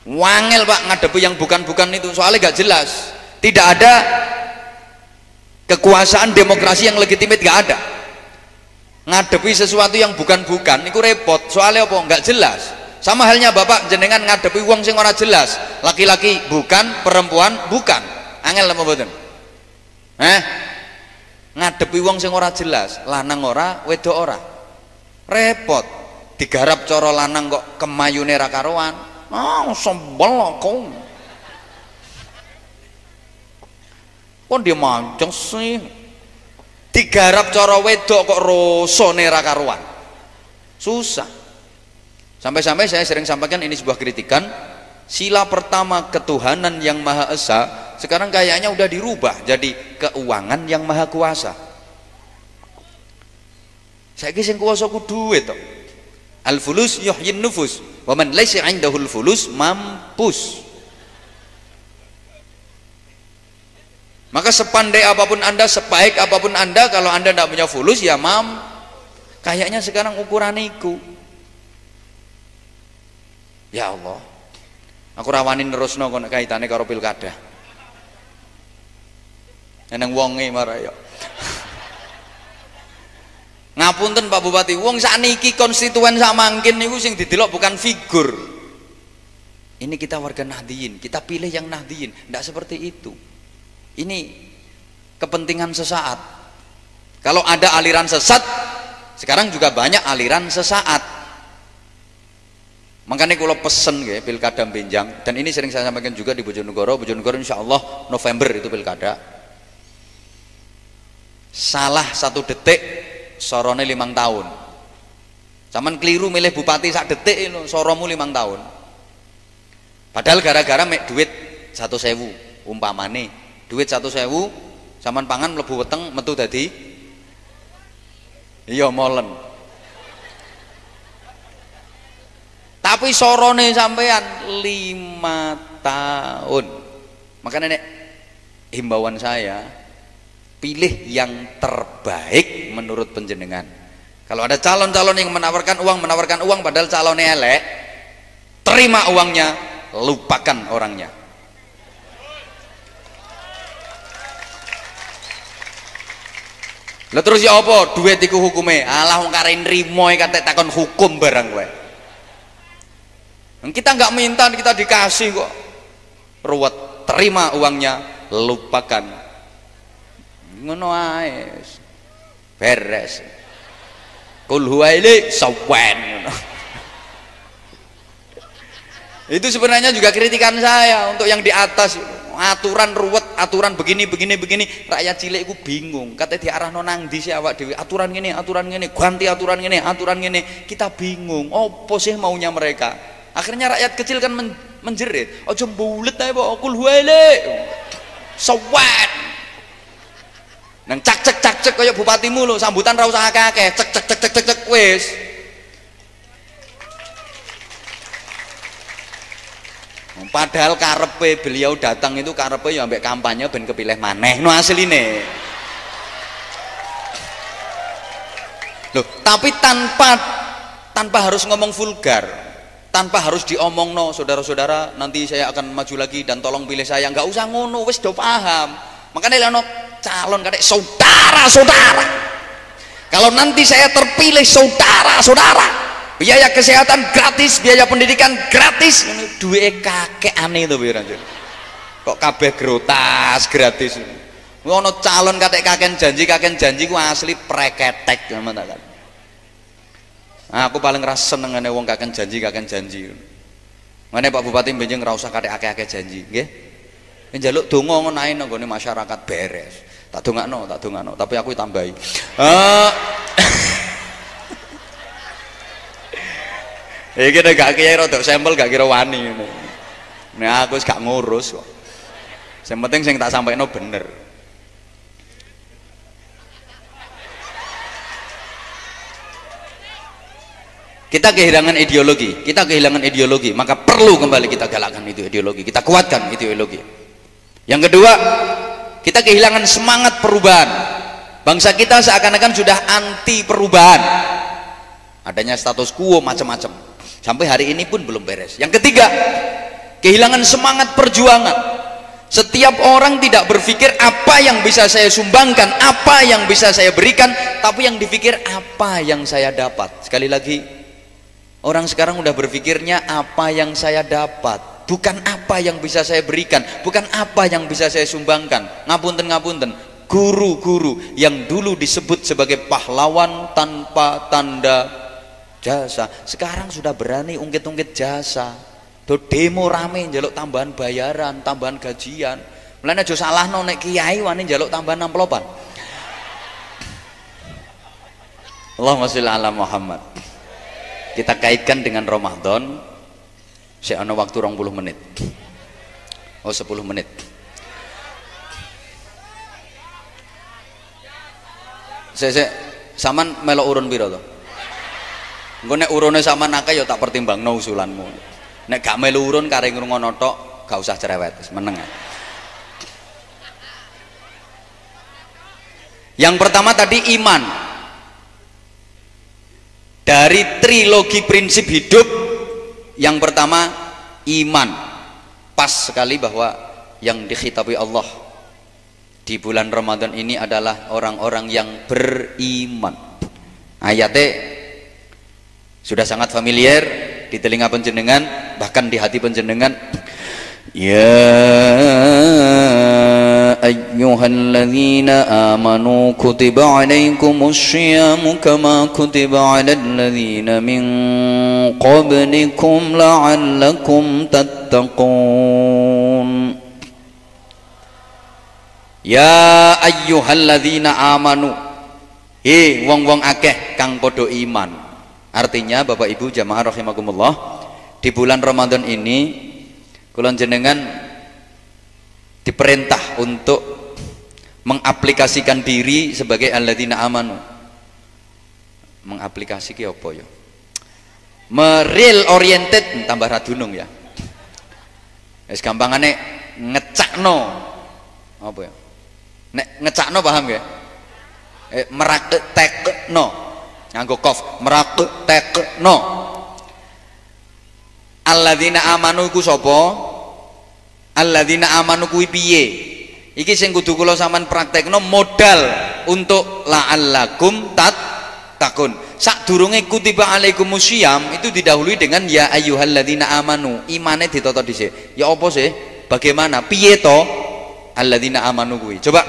Wangel Pak ngadepi yang bukan-bukan itu, soalnya gak jelas. Tidak ada kekuasaan demokrasi yang legitimate, gak ada. Ngadepi sesuatu yang bukan-bukan itu repot, soalnya apa? Nggak jelas. Sama halnya Bapak jenengan ngadepi wong sing ora jelas, laki-laki bukan, perempuan bukan, angel apa mboten? Ngadepi wong sing ora jelas, lanang ora, wedok ora, repot. Digarap cara lanang kok kemayune ra karuan, sembel aku. Kok dia mancing sih? Digarap cara wedok kok rasane ra karuan. Susah. Sampai-sampai saya sering sampaikan, ini sebuah kritikan. Sila pertama ketuhanan yang Maha Esa sekarang kayaknya udah dirubah jadi keuangan yang Maha Kuasa. Saiki sing kuwasa ku duit to. Al-fulus yuhyin nufus, wa man laysa 'indahul fulus mampus. Maka sepandai apapun Anda, sebaik apapun Anda, kalau Anda tidak punya fulus ya kayaknya sekarang ukuran iku. Ya Allah, aku rawani nerusno kok kaitane karo pilkada. Eneng wonge marah ya. Ngapunten Pak Bupati, wong sakniki konstituen sak mangkin niku sing didelok bukan figur. Ini kita warga Nahdliyin, kita pilih yang Nahdliyin, tidak seperti itu. Ini kepentingan sesaat. Kalau ada aliran sesat, sekarang juga banyak aliran sesaat. Makanya kalau pesen ya pilkada Benjang, dan ini sering saya sampaikan juga di Bojonegoro insya Allah November itu pilkada. Salah 1 detik sorone 5 tahun. Sampean keliru milih bupati sak detik lho, soromu 5 tahun. Padahal gara-gara mek duit 100.000 umpamane, duit 100.000 sampean pangan mlebu weteng metu dadi iya molen. Tapi sorone sampean 5 tahun. Makanya nek himbauan saya, pilih yang terbaik menurut penjenengan. Kalau ada calon-calon yang menawarkan uang padahal calonnya elek, terima uangnya, lupakan orangnya. Lah terus ya apa? Duit iku hukume. Alah wong kare nrimo kate takon hukum barang kowe. Kita nggak minta, kita dikasih kok. Ruwet, terima uangnya, lupakan. Ngono ae. Beres. Kul huwa ili sawan. Itu sebenarnya juga kritikan saya untuk yang di atas. Aturan ruwet, aturan begini. Rakyat cilik itu bingung. Katanya diarahno nang ndi sih awak dhewe. Aturan ngene, ganti aturan ngene. Kita bingung. Opo sih maunya mereka? Akhirnya rakyat kecil kan menjerit. Ojo mbulet ae kok. Kul huwa ili sawan. Nang cak kaya bupatimu lho, sambutan ra usah akeh-akeh, cek wis. Padahal karepe beliau datang itu karepe ya ambek kampanye ben kepilih maneh no asline. Loh, tapi tanpa harus ngomong vulgar, tanpa harus diomongno, saudara-saudara nanti saya akan maju lagi dan tolong pilih saya, nggak usah ngono, wis do paham. Makanya leno calon kadek saudara-saudara, kalau nanti saya terpilih saudara-saudara, biaya kesehatan gratis, biaya pendidikan gratis, duwe kakek aneh itu biar aja. Kok kabeh grotas gratis? Ngono calon kadek kakek janji ku asli preketek teman kan. Nah, aku paling rasa seneng ngene wong kakek janji. Ngene Pak Bupati benjing ra usah kadek akeh-akeh janji, nggih. Njaluk donga ngono ae nang gone masyarakat beres. Tak dongakno, tapi aku tambahi. Iki nek gak kiai rada sampel gak kira wani ngene. Nah aku wis gak ngurus kok. Sing penting sing tak sampaikno bener. Kita kehilangan ideologi, maka perlu kembali kita galakkan itu ideologi, kita kuatkan itu ideologi. Yang kedua, kita kehilangan semangat perubahan. Bangsa kita seakan-akan sudah anti perubahan. Adanya status quo macam-macam. Sampai hari ini pun belum beres. Yang ketiga, kehilangan semangat perjuangan. Setiap orang tidak berpikir apa yang bisa saya sumbangkan, apa yang bisa saya berikan, tapi yang dipikir apa yang saya dapat. Sekali lagi, orang sekarang udah berpikirnya apa yang saya dapat, bukan apa yang bisa saya berikan, bukan apa yang bisa saya sumbangkan. Ngapunten, guru-guru yang dulu disebut sebagai pahlawan tanpa tanda jasa, sekarang sudah berani ungkit-ungkit jasa. Do demo rame njaluk tambahan bayaran, tambahan gajian. Mulane aja salahno nek kiai wani njaluk tambahan amplopan. Allahumma sholli ala Muhammad. Kita kaitkan dengan Ramadan. Saya ada waktu 20 menit. Oh 10 menit. Saya saman melok urun piro to? Engko nek urune sampean akeh ya tak pertimbangno usulanmu. Nek gak melu urun kare ngrungono tok, gak usah cerewet, meneng. Yang pertama tadi iman. Dari trilogi prinsip hidup, yang pertama iman. Pas sekali bahwa yang dikhitabi Allah di bulan Ramadan ini adalah orang-orang yang beriman. Ayatnya sudah sangat familiar di telinga penjenengan, bahkan di hati penjenengan. Ya ayyuhalladzina amanu kutiba alaikumus syiyamu kama kutiba alal ladzina min qablikum la'allakum tattaqun. Ya ayyuhalladzina amanu, wong-wong akeh kang podo iman. Artinya Bapak Ibu jamaah rahimakumullah, di bulan Ramadan ini kula jenengan diperintah untuk mengaplikasikan diri sebagai alladzina amanu. Mengaplikasi ki apa ya? Real oriented tambah radunung ya. Wis gampangane ngecakno apa ya? Nek ngecakno paham ya? Meraktekno nganggo kof, meraktekno. Alladzina amanu ku sapa? Alladzina amanu kuwi piye? Iki sing kudu kula sampean praktekno modal untuk la'allakum tattaqun. Sadurunge kutiba alaikumusiyam itu didahului dengan ya ayyuhalladzina amanu. Imane ditata dhisik. Ya apa sih? Bagaimana? Piye to? Alladzina amanu kuwi. Coba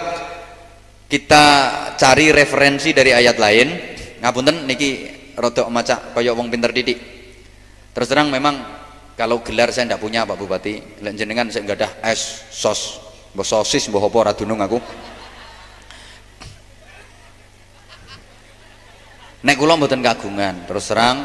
kita cari referensi dari ayat lain. Ngapunten niki rada maca kaya wong pinter titik. Terus terang memang kalau gelar saya ndak punya Pak Bupati. Lek jenengan saya gadah es sos, mbok sosis mbok apa ora dunung aku. Nek kula mboten kagungan, terus terang.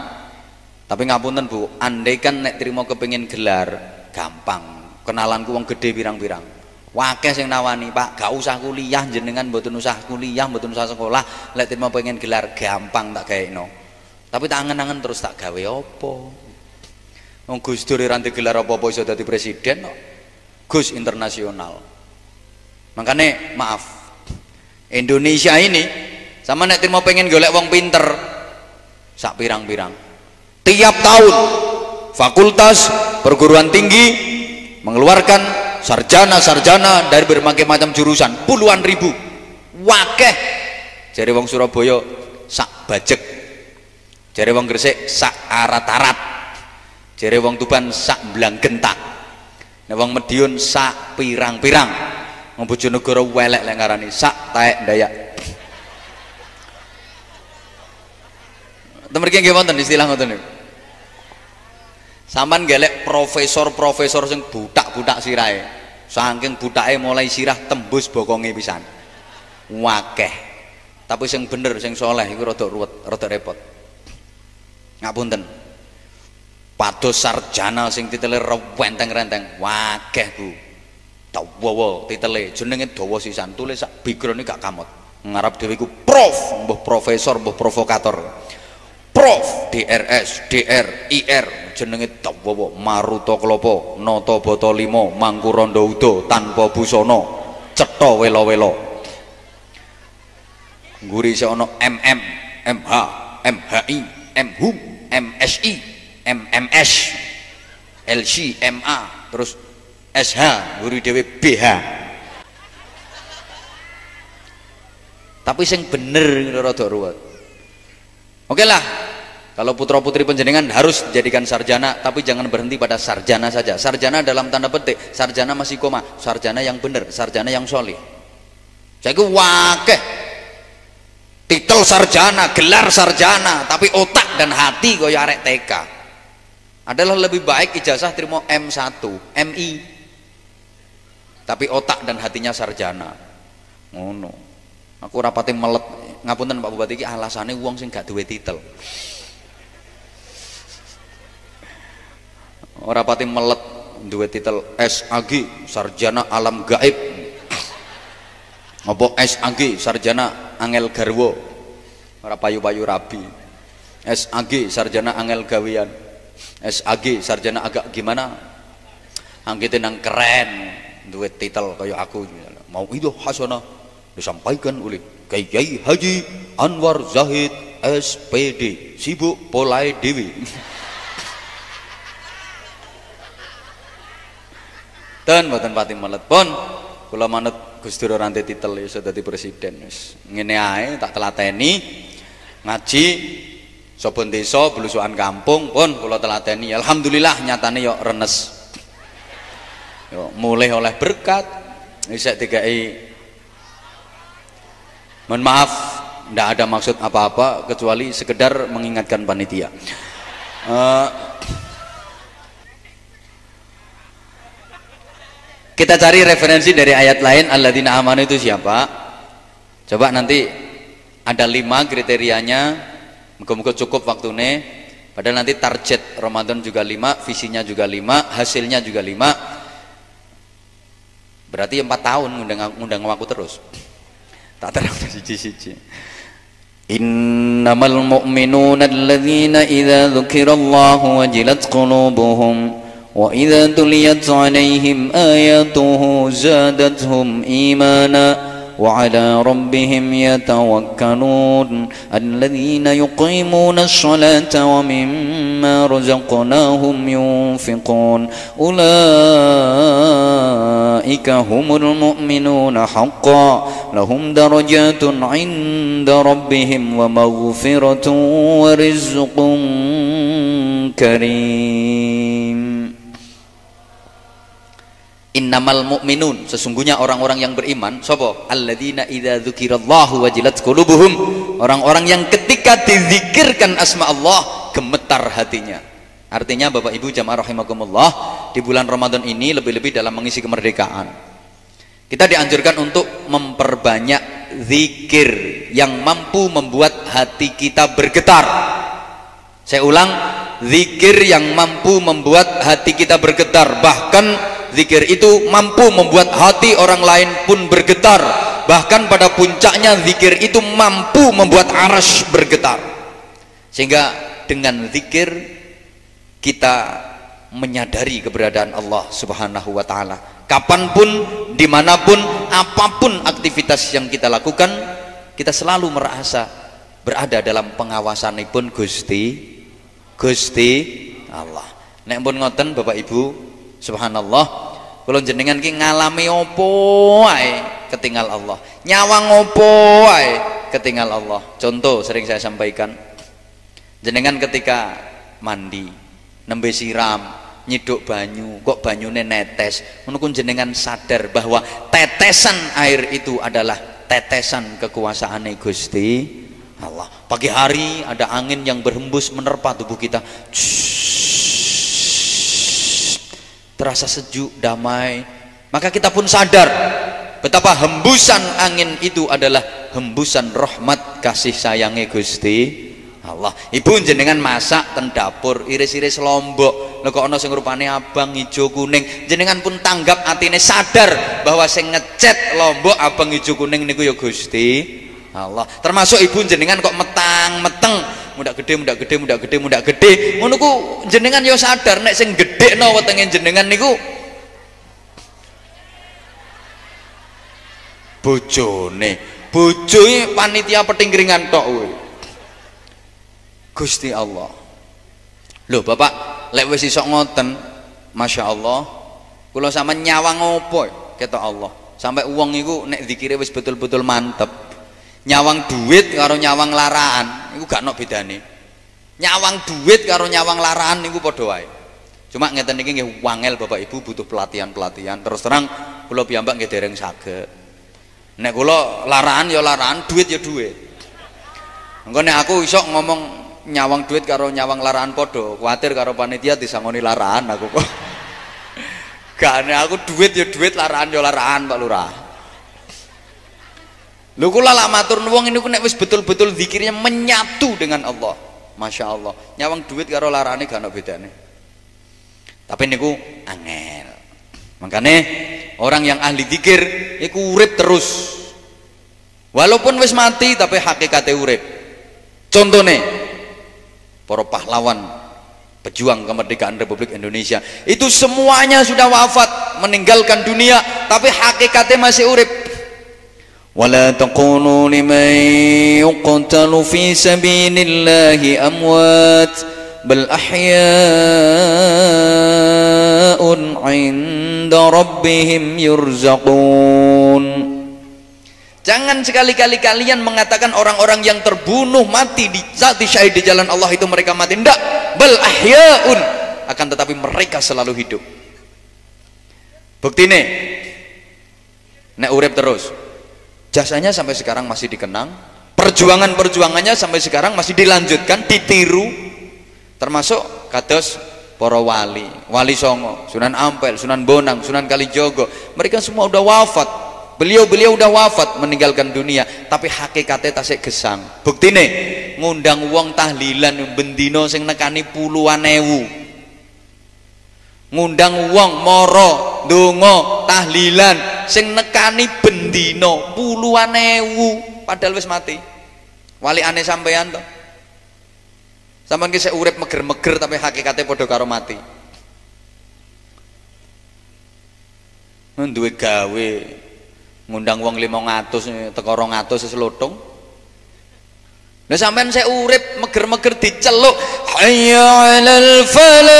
Tapi ngapunten Bu, andaikan nek trimo kepengin gelar gampang. Kenalanku wong gede pirang-pirang. Wakeh sing nawani, Pak, gak usah kuliah jenengan, mboten usah kuliah, mboten usah sekolah, lek trimo pengen gelar gampang tak gaekno. Tapi tak angen-angen terus tak gawe apa? Wong Gus Dur ora gelar apa-apa iso dadi presiden kok. Gus internasional. Makanya maaf, Indonesia ini sama nek mau pengen golek wong pinter sak pirang-pirang. Tiap tahun fakultas perguruan tinggi mengeluarkan sarjana-sarjana dari berbagai macam jurusan, puluhan ribu. Wakeh. Jare wong Surabaya sak bajek. Jare wong Gresik sak arat-arat. Jare wong Tuban sak mblang gentak. Nek wong Madiun sak pirang-pirang. Wong Bojonegoro welek lek ngarani sak taek Dayak. Temergi nggih wonten istilah ngoten niku. Sampeyan golek profesor-profesor sing butak-butak sirahe. Saking butake mulai sirah tembus bokonge pisan. Wakeh. Tapi sing bener, sing soleh iku rada ruwet, rada repot. Ngapunten. Pados sarjana sing titele renteng-renteng, wakeh Bu. Dawa titele, jenenge dawa sisan, tulis sak background gak kamot. Ngarep dhewe iku prof, mbuh profesor, mbuh provokator. Prof, DRS, DR, IR, jenenge dawa, Maruta Klopo, Nata Bata 5, Mangkuronda Uda, tanpa busana, cetha wela-wela. Ngguri isih ana MM, MH, MHI, MHUM, MSI, MMS, LC, MA, terus SH, ngguri dhewe BH. Tapi sing bener rada ruwet. Oke lah, kalau putra putri penjenengan harus dijadikan sarjana, tapi jangan berhenti pada sarjana saja. Sarjana dalam tanda petik, sarjana masih koma, sarjana yang benar, sarjana yang solih. Saya wakeh titel sarjana, gelar sarjana, tapi otak dan hati kaya arek TK. Adalah lebih baik ijazah terima M1, MI, tapi otak dan hatinya sarjana. Ngono. Aku rapati melet. Ngapunten Pak Bupati iki alasane wong sing gak duwe titel. Ora pati melet duwe titel SAG sarjana alam gaib. Apa SAG sarjana angel garwa. Ora payu-payu rabi. SAG sarjana angel gawean. SAG sarjana agak gimana? Anggite nang keren duwe titel kaya aku. Mau itu hasanah disampaikan oleh Kiai Haji Anwar Zahid SPD, sibuk polai dewi. Dan mboten pati melet pun kula manut Gus Dur ora titel iso dadi presiden wis. Ngene ae tak telateni ngaji saben desa blusukan kampung pun kula telateni. Alhamdulillah nyatane yo renes. Yo mulih oleh berkat isek dikai. Mohon maaf, tidak ada maksud apa-apa kecuali sekedar mengingatkan panitia. Kita cari referensi dari ayat lain. Alladzina amanu itu siapa? Coba nanti Ada 5 kriterianya. Muga-muga cukup waktunya. Padahal nanti target Ramadan juga 5, visinya juga 5, hasilnya juga 5. Berarti 4 tahun ngundang aku terus. Tak terang siji-siji. Innamal mu'minuna alladzina idza dzukirallahu wajilat qulubuhum wa idza tuliyat 'alaihim ayatuhu zadatuhum imana وعلى ربهم يتوكلون الذين يقيمون الصلاة ومما رزقناهم ينفقون أولئك هم المؤمنون حقا لهم درجات عند ربهم ومغفرة ورزق كريم. Innamal mu'minun, sesungguhnya orang-orang yang beriman sapa? Alladzina idza dzukirallahu wajilat qulubuhum, orang-orang yang ketika dizikirkan asma Allah gemetar hatinya. Artinya Bapak Ibu jamaah rahimakumullah, di bulan Ramadan ini lebih-lebih dalam mengisi kemerdekaan, kita dianjurkan untuk memperbanyak zikir yang mampu membuat hati kita bergetar. Saya ulang, zikir yang mampu membuat hati kita bergetar. Bahkan zikir itu mampu membuat hati orang lain pun bergetar. Bahkan pada puncaknya zikir itu mampu membuat arasy bergetar. Sehingga dengan zikir kita menyadari keberadaan Allah Subhanahu wa ta'ala. Kapanpun, dimanapun, apapun aktivitas yang kita lakukan, kita selalu merasa berada dalam pengawasanipun Gusti Allah. Nek pun ngoten Bapak Ibu, subhanallah, kula jenengan ki ngalami opo wae ketinggal Allah, nyawang opo wae ketinggal Allah. Contoh sering saya sampaikan, jenengan ketika mandi nembe siram nyiduk banyu kok banyune netes, menurut jenengan sadar bahwa tetesan air itu adalah tetesan kekuasaan Gusti Allah. Pagi hari ada angin yang berhembus menerpa tubuh kita, terasa sejuk, damai, maka kita pun sadar betapa hembusan angin itu adalah hembusan rahmat kasih sayangnya Gusti Allah. Ibu jenengan masak ten dapur, iris-iris lombok, lho kok ana sing rupane abang, hijau, kuning, jenengan pun tanggap atine sadar bahwa sing ngecet lombok abang, hijau, kuning niku ya Gusti Allah. Termasuk ibu jenengan kok metang-meteng, mudak gede, mudak gede, mudak gede, mudak gede, ngono ku jenengan yo sadar nek sing gedhekno wetenge jenengan niku bojone. Bojoe panitia petingkringan tok kuwi. Gusti Allah. Lho Bapak, lek wis iso ngoten, Masya Allah, kula sama nyawang opo ketok Allah. Sampai uang iku nek zikire wis betul-betul mantep. Nyawang duit karo nyawang laraan iku gak ono bedane. Nyawang duit karo nyawang laraan niku padha wae. Cuma ngeten iki nggih wangel Bapak Ibu, butuh pelatihan-pelatihan. Terus terang kula piyambak nggih dereng saged. Nek kula laraan ya laraan, duit ya duit. Engko nek aku iso ngomong nyawang duit karo nyawang laraan padha, kuwatir karo panitia disangoni laraan aku kok. Gak nek aku duit ya duit, laraan ya laraan Pak Lurah. Lho kula lak matur nuwun niku nek wis betul-betul zikirnya menyatu dengan Allah, Masya Allah, nyawang duit karo larane gak ono bedane. Tapi niku angel. Makanya orang yang ahli zikir iku urip terus. Walaupun wis mati tapi hakikate urip. Contohnya para pahlawan pejuang kemerdekaan Republik Indonesia itu semuanya sudah wafat, meninggalkan dunia, tapi hakikatnya masih urip. ولا تقولوا لمن يقتل في سبيل الله أموات بل أحياء عند ربهم يرزقون. Jangan sekali-kali kalian mengatakan orang-orang yang terbunuh mati saat disyahid di jalan Allah itu mereka mati. Tidak, bal ahyaun, akan tetapi mereka selalu hidup. Bukti nih, nek urip terus, jasanya sampai sekarang masih dikenang, perjuangannya sampai sekarang masih dilanjutkan, ditiru, termasuk kados para wali Songo, Sunan Ampel, Sunan Bonang, Sunan Kalijogo, mereka semua udah wafat, Beliau udah wafat, meninggalkan dunia, tapi hakikatnya tasik gesang. Buktine ngundang wong tahlilan bendino sing nekani puluhan ewu. Ngundang wong moro ndonga tahlilan sing nekani bendino puluhan ewu, padahal wis mati. Walikane sampean to. Sampeyan ki sik urip meger-meger tapi hakikatnya padha karo mati. Duwe gawe ngundang wong 500 teko 200 selotung. Lah sampean sik urip meger-meger diceluk hayya 'alal falah.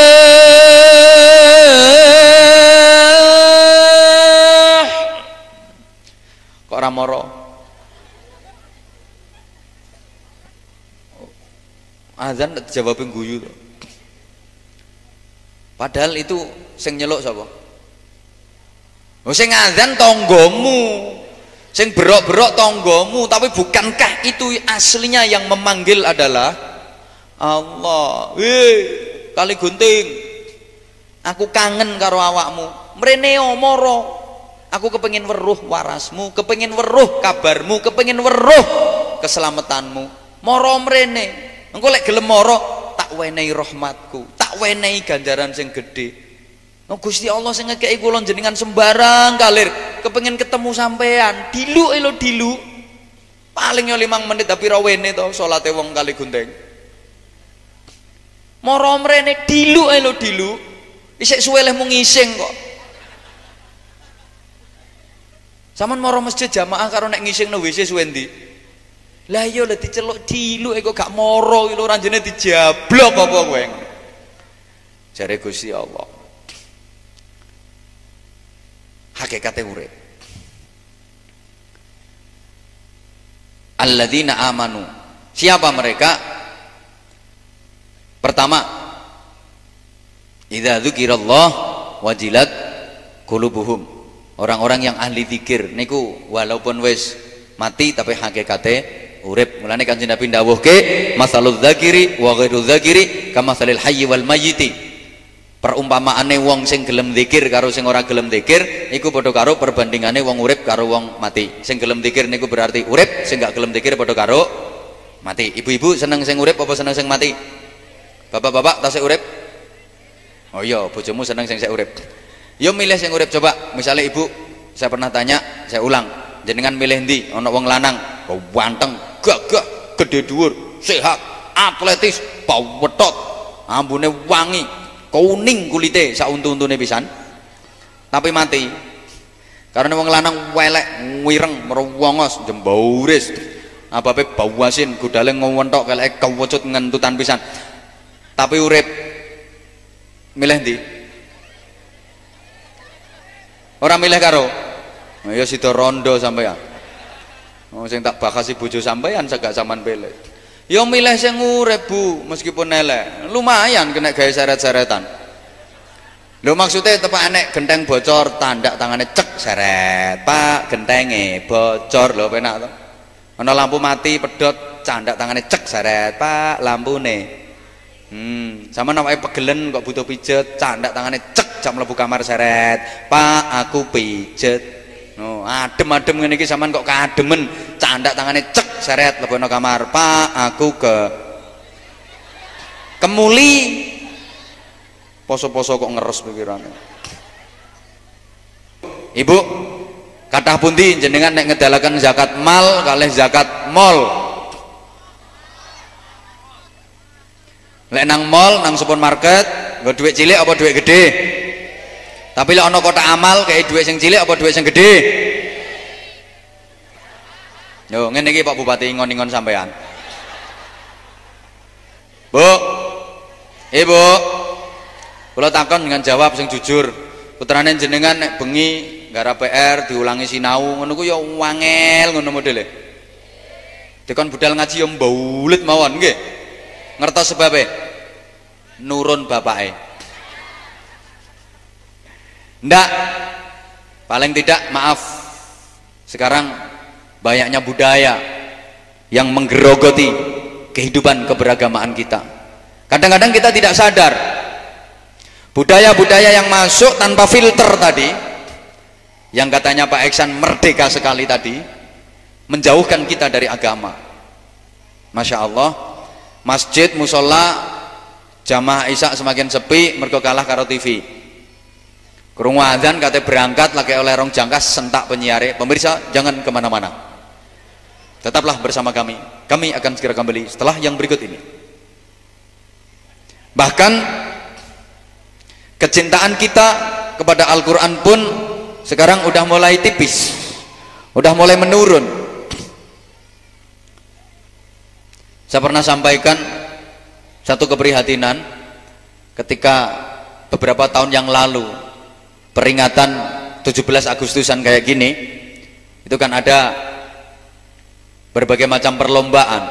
Kok ora moro? Azan dijawabin guyu. Padahal itu sing nyeluk sapa? Sing azan tonggomu, sing berok-berok tonggomu, tapi bukankah itu aslinya yang memanggil adalah Allah? Kali gunting, aku kangen karo awakmu, mreneo moro, aku kepengin weruh warasmu, kepengin weruh kabarmu, kepengin weruh keselamatanmu, moro mrene, engko lek gelem moro tak wenehi rahmatku, tak wenehi ganjaran sing gedhe. No, Gusti Allah sing ngekeki kula jenengan sembarang kalir kepengin ketemu sampean dilu elo dilu paling yo 5 menit tapi ra wene to salate wong kali gunting moro mrene dilu elo dilu isik suwe leh mung ngising kok sampean moro masjid jamaah karo nek ngising no WC suwe ndi lah iya lho diceluk dilu kok gak moro lho ranjene dijablok apa kowe jare Gusti Allah hakikate urip. Alladzina amanu. Siapa mereka? Pertama, idza dzukirallah wajilat qulubuhum. Orang-orang yang ahli zikir niku walaupun wis mati tapi hakikate urip. Mulane Kanjeng Nabi ndawuhke, masalul dzakiri wa ghairu dzakiri kamasalil hayyi wal mayyiti. Perumpamaane wong sing gelem zikir karo sing ora gelem zikir iku padha karo perbandingane wong urip karo wong mati. Sing gelem zikir niku berarti urip, sing gak gelem zikir padha karo mati. Ibu-ibu seneng sing urip apa seneng sing mati? Bapak-bapak tasik urip? Oh iya, bojomu seneng sing sik urip. Yo milih sing urip coba. Misalnya ibu, saya pernah tanya, saya ulang, jenengan milih ndi? Ana wong lanang, ganteng, gagah, gede dhuwur, sehat, atletis, pawetot, ambune wangi, kuning kulite sauntu-untune pisan tapi mati karena wong lanang welek wireng merwongos jembauris apape bau asin godale ngontok keleke kewecut ngentutan pisan tapi urip milih ndi ora milih karo ya sida rondo sampean sing tak bakasi bojo sampean segak sampean pilih ya milih sing urip Bu meskipun elek lumayan kena gawe seret-seretan lho maksudnya tepak enek genteng bocor tandak tangane cek seret Pak gentenge bocor lho penak to ana lampu mati pedot candak tangane cek seret Pak lampune sampean awake pegelen kok butuh pijet candak tangane cek jam mlebu kamar seret Pak aku pijet no adem-adem ngene iki sampean kok kademen candak tangane cek seret lebono kamar Pak aku kemuli poso-poso kok ngeres pikirannya Ibu kathah pundi jenengan nek ngedalaken zakat mal kalih zakat mall lek nang mall nang supermarket nggo dhuwit cilik apa dhuwit gede tapi lek ana kotak amal kayak dhuwit sing cilik apa dhuwit sing gede yo ngene iki Pak Bupati ingon-ingon sampean Bu Ibu kula takon dengan jawab sing jujur putrane jenengan nek bengi gara PR diulangi sinau ngono ku ya wangel ngono modele dikon budal ngaji ya mbaulit mawon nggih ngertos sebabe nurun bapake ndak paling tidak maaf sekarang banyaknya budaya yang menggerogoti kehidupan keberagamaan kita kadang-kadang kita tidak sadar budaya-budaya yang masuk tanpa filter tadi yang katanya Pak Eksan merdeka sekali tadi, menjauhkan kita dari agama. Masya Allah, masjid, musola, jamaah isya semakin sepi mergo kalah karo TV. Krungu adzan kate berangkat lagi oleh rong jangkas sentak penyiare. Pemirsa jangan kemana-mana, tetaplah bersama kami. Kami akan segera kembali setelah yang berikut ini. Bahkan kecintaan kita kepada Al-Quran pun sekarang udah mulai tipis, udah mulai menurun. Saya pernah sampaikan satu keprihatinan ketika beberapa tahun yang lalu peringatan 17 Agustusan kayak gini, itu kan ada berbagai macam perlombaan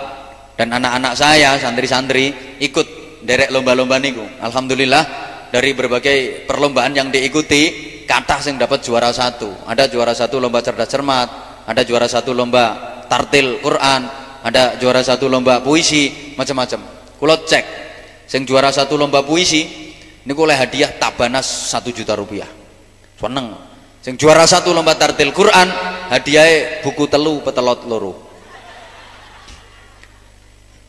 dan anak-anak saya, santri-santri ikut derek lomba-lomba niku. Alhamdulillah dari berbagai perlombaan yang diikuti, kathah sing dapat juara satu. Ada juara satu lomba cerdas cermat, ada juara satu lomba tartil Quran, ada juara satu lomba puisi, macam-macam. Kulo cek, sing juara satu lomba puisi niku oleh hadiah tabanas 1 juta rupiah. Seneng. Sing juara satu lomba tartil Quran, hadiahnya buku telu petelot loro.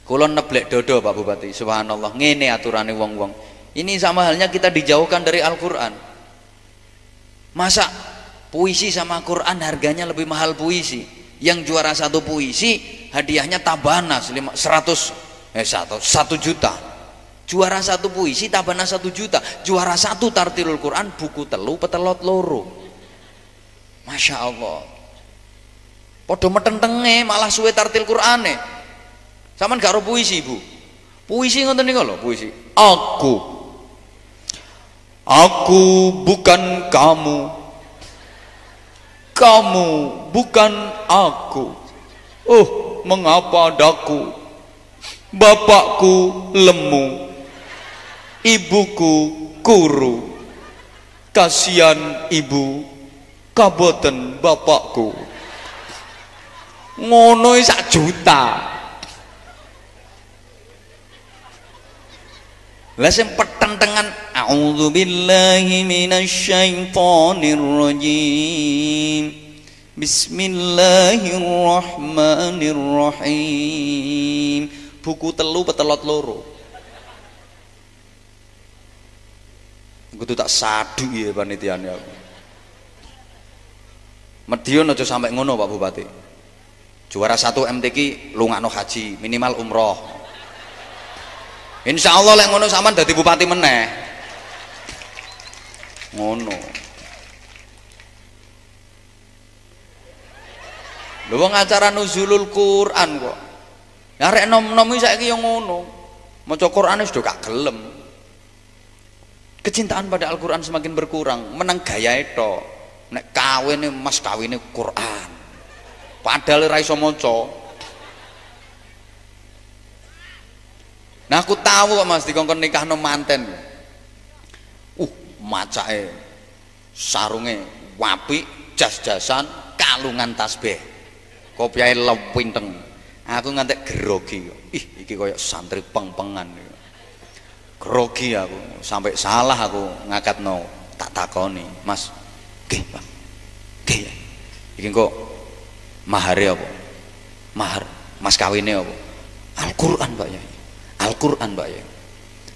Kulo neblek dodo Pak Bupati, subhanallah, ngene aturane wong-wong. Ini sama halnya kita dijauhkan dari Al-Quran. Masa puisi sama Quran harganya lebih mahal puisi? Yang juara satu puisi hadiahnya tabanas 1 juta. Juara satu puisi tabanas 1 juta. Juara satu tartilul Quran buku telu petelot loro. Masya Allah. Podo metentenge malah suwe tartil Qurane. Saman gak ro puisi, Bu. Puisi ngoten niku lho, puisi. Aku bukan kamu. Kamu bukan aku. Oh, mengapa daku? Bapakku lemu. Ibuku kuru. Kasihan ibu, kaboten bapakku. Ngono 1 juta. Lah sing petentengan a'udzubillahi minasyaitonirrajim. Bismillahirrahmanirrahim. Buku telu petelot loro. Kudu tak sadu ya panitiane aku. Medion aja sampai ngono Pak Bupati. Juara 1 MTQ lungakno haji, minimal umroh. Insya Allah lek ngono sampean dadi bupati meneh. Ngono. Lho wong acara nuzulul Quran kok. Ya rek nom-nom iki saiki yo ngono. Maca Qur'ane sudah gak gelem. Kecintaan pada Al-Qur'an semakin berkurang, menang gayae tok. Nek kawine mas kawine Qur'an. Padahal ora iso maca. Nah aku tahu kok Mas dikongkon nikahno manten. Macake sarunge wapi, jas-jasan, kalungan tasbih. Kopiahe lempinteng. Aku ngantek grogi. Ih, iki koyo santri peng-pengan. Grogi aku, sampai salah aku ngakatno, tak takoni, "Mas, nggih, Pak. Nggih. Iki kok mahare apa? Mahar mas kawine apa? Al-Qur'an, Pak Yai. Al-Qur'an, Pak Yai.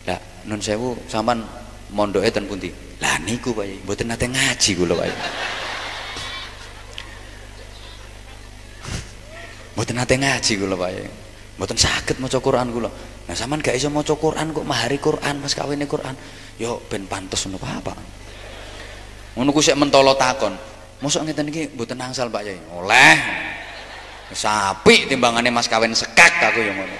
Lah nun sewu sampean mondoke ten pundi? Lah niku Pak Yai, mboten nate ngaji kula Pak Yai. Mboten nate ngaji kula Pak Yai. Mboten saged maca Quran kula. Nah sampean gak iso maca Quran kok mahari Quran, mas kawine Quran. Yo ben pantes ngono Pak. Ngono ku sik mentolo takon. Mosok ngeten iki mboten angsal Pak Yai. Oleh. Sapi timbangane mas kawin sekak aku ya ngono.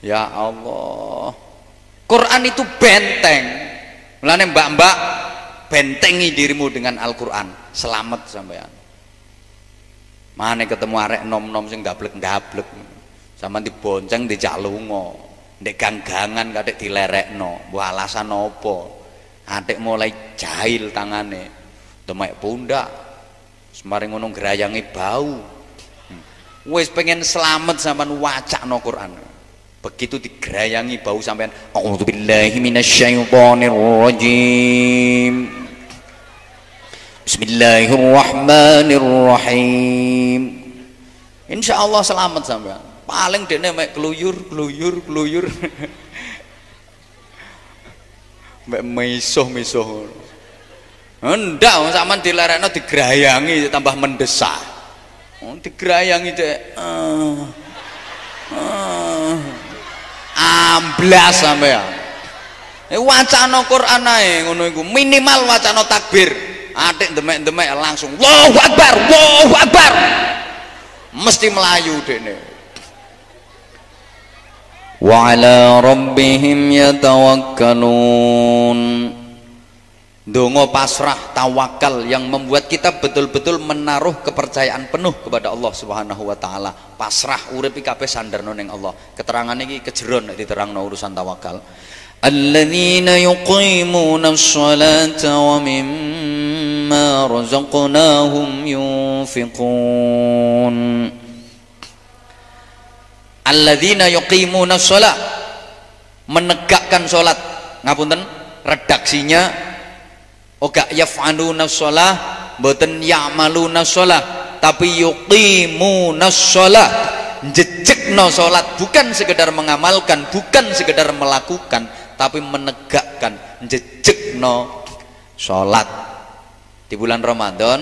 Ya Allah, Quran itu benteng. Mulane mbak-mbak, bentengi dirimu dengan Al-Quran, selamat sampean. Mana ketemu arek nom-nom sing gablek-gablek, sama dibonceng dijak lunga, ndek ganggangan kadek dilerekno, mbok alasan apa? Atik mulai jahil tangane, demek pundak, semaring ngono gerayange bau. Wis pengen selamat sampean wacakno Quran. begitu digerayangi bau sampean, a'udzubillahi minasyaitonirrajim, bismillahirrahmanirrahim, insya Allah selamat sampean. Paling dene mek keluyur mek misuh ndak sampean dilerekno digerayangi tambah mendesak. Digerayangi dek amblas sampean. Wacana Quran ae ngono iku, minimal wacana takbir. Atik demek-demek langsung Allahu Akbar, Allahu Akbar. Mesti melayu dekne. Wa ala rabbihim yatawakkalun. Dongo pasrah tawakal yang membuat kita betul-betul menaruh kepercayaan penuh kepada Allah Subhanahu wa taala. Pasrah urip iki kabeh sanderno ning Allah. Keterangan iki kejeron nek diterangno urusan tawakal. Alladzina yuqimuna sholata wa mimma razaqnahum yunfiqun. Alladzina yuqimuna sholat, menegakkan sholat. Ngapunten, redaksinya oga yaf'aluna sholat, mboten ya'maluna sholat, tapi yuqimuna sholat, njejekno sholat, bukan sekedar mengamalkan, bukan sekedar melakukan, tapi menegakkan, njejekno sholat. Di bulan Ramadan,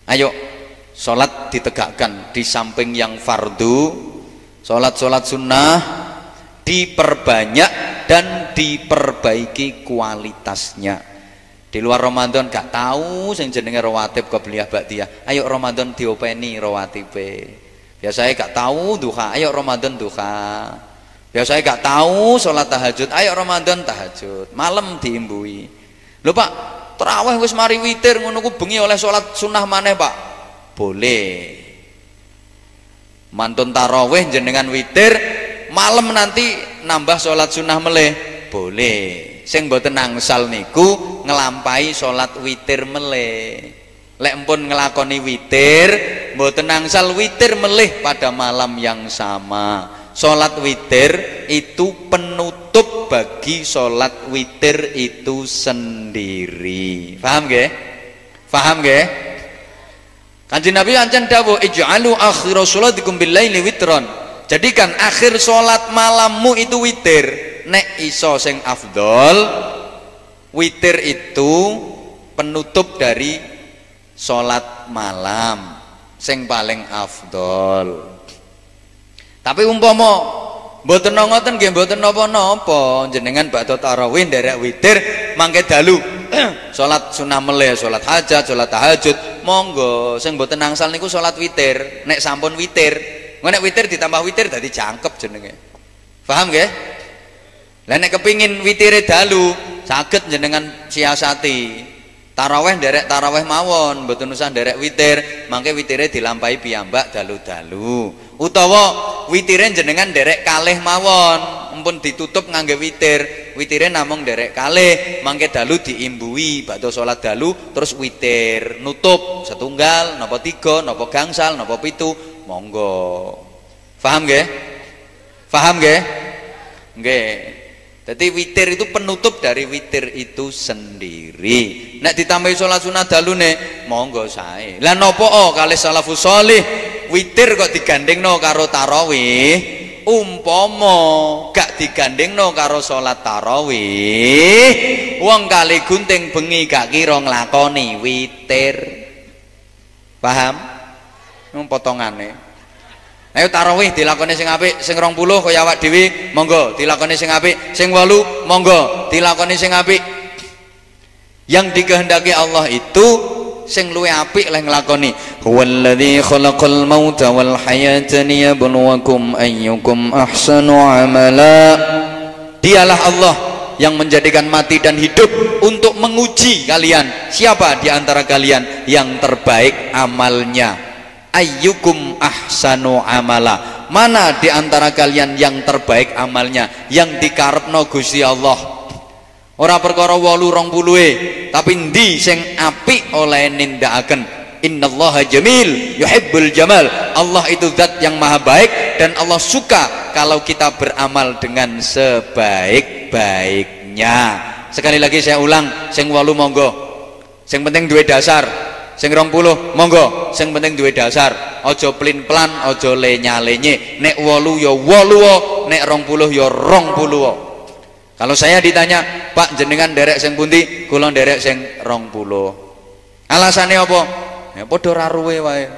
ayo sholat ditegakkan, di samping yang fardu, sholat-sholat sunnah diperbanyak dan diperbaiki kualitasnya. Di luar Ramadan gak tahu sing jenenge rawatib qabliyah ba'diyah, ayo Ramadan diopeni rawatibe. Biasanya gak tahu duha, ayo Ramadan duha. Biasanya gak tahu sholat tahajud, ayo Ramadan tahajud. Malam diimbui. Lho Pak, tarawih wis mari witir ngono ku bengi oleh sholat sunnah maneh Pak. Boleh. Mantun tarawih jenengan witir, malam nanti nambah sholat sunnah meleh, boleh. Sing mboten angsal niku ngelampai sholat witir meleh. Lek empun ngelakoni witir, mboten angsal witir meleh pada malam yang sama. Sholat witir itu penutup bagi sholat witir itu sendiri. Paham nggih? Paham nggih? Kanjeng Nabi ancen dawuh ij'alu akhira sholatikum billaili witron. Jadikan akhir sholat malammu itu witir. Nek iso sing afdol, witir itu penutup dari sholat malam, sing paling afdol. Tapi umpama mboten ngoten nggih mboten napa-napa, jenengan badhe tarawih nderek witir mangke dalu sholat sunah meleh, sholat hajat, sholat tahajud, monggo. Sing mboten angsal niku sholat witir. Nek sampun witir, nek witir ditambah witir dadi jangkep jenenge. Paham nggih? Lah nek kepingin witire dalu, saged jenengan siasati. Tarawih nderek tarawih mawon, mboten usah nderek witir, mangke witire dilampahi piyambak dalu-dalu. Utawa witire jenengan nderek kalih mawon, ampun ditutup ngangge witir, witire namung nderek kalih, mangke dalu diimbui, badhe salat dalu terus witir, nutup setunggal, napa tiga, napa gangsal, napa pitu, monggo. Paham nggih? Paham nggih? Nggih. Jadi witir itu penutup dari witir itu sendiri. Nek ditambahi sholat sunah dalune, monggo sae. Lah nopo kalih salafus sholih witir kok digandengno karo tarawih, umpama gak digandengno karo sholat tarawih, wong kali gunting bengi gak kira nglakoni witir. Paham? Nung potongane. Ayo tarawih dilakoni sing apik, sing 20 kaya awak dhewe, monggo dilakoni sing apik, sing 8 monggo dilakoni sing apik. Yang dikehendaki Allah itu sing luwih apik leh nglakoni. Huwallazi khalaqal mauta wal hayata liyabluwakum ayyukum ahsanu amala. Dialah Allah yang menjadikan mati dan hidup untuk menguji kalian. Siapa di antara kalian yang terbaik amalnya? Ayyukum ahsanu amala, mana di antara kalian yang terbaik amalnya, yang dikarepno Gusti Allah. Ora perkara 8-20 tapi ndi sing apik oleh nindakaken. Innallaha jamil yuhibbul jamal. Allah itu zat yang maha baik dan Allah suka kalau kita beramal dengan sebaik-baiknya. Sekali lagi saya ulang, sing 8 monggo, sing penting duwe dasar. Sing 20 monggo, sing penting duwe dasar. Aja plin-plan, aja lenya-lenye. Nek 8 ya 8, nek 20 ya 20. Kalau saya ditanya, Pak jenengan derek sing pundi? Kula derek sing 20. Alasane apa? Ya padha ra ruwe wae.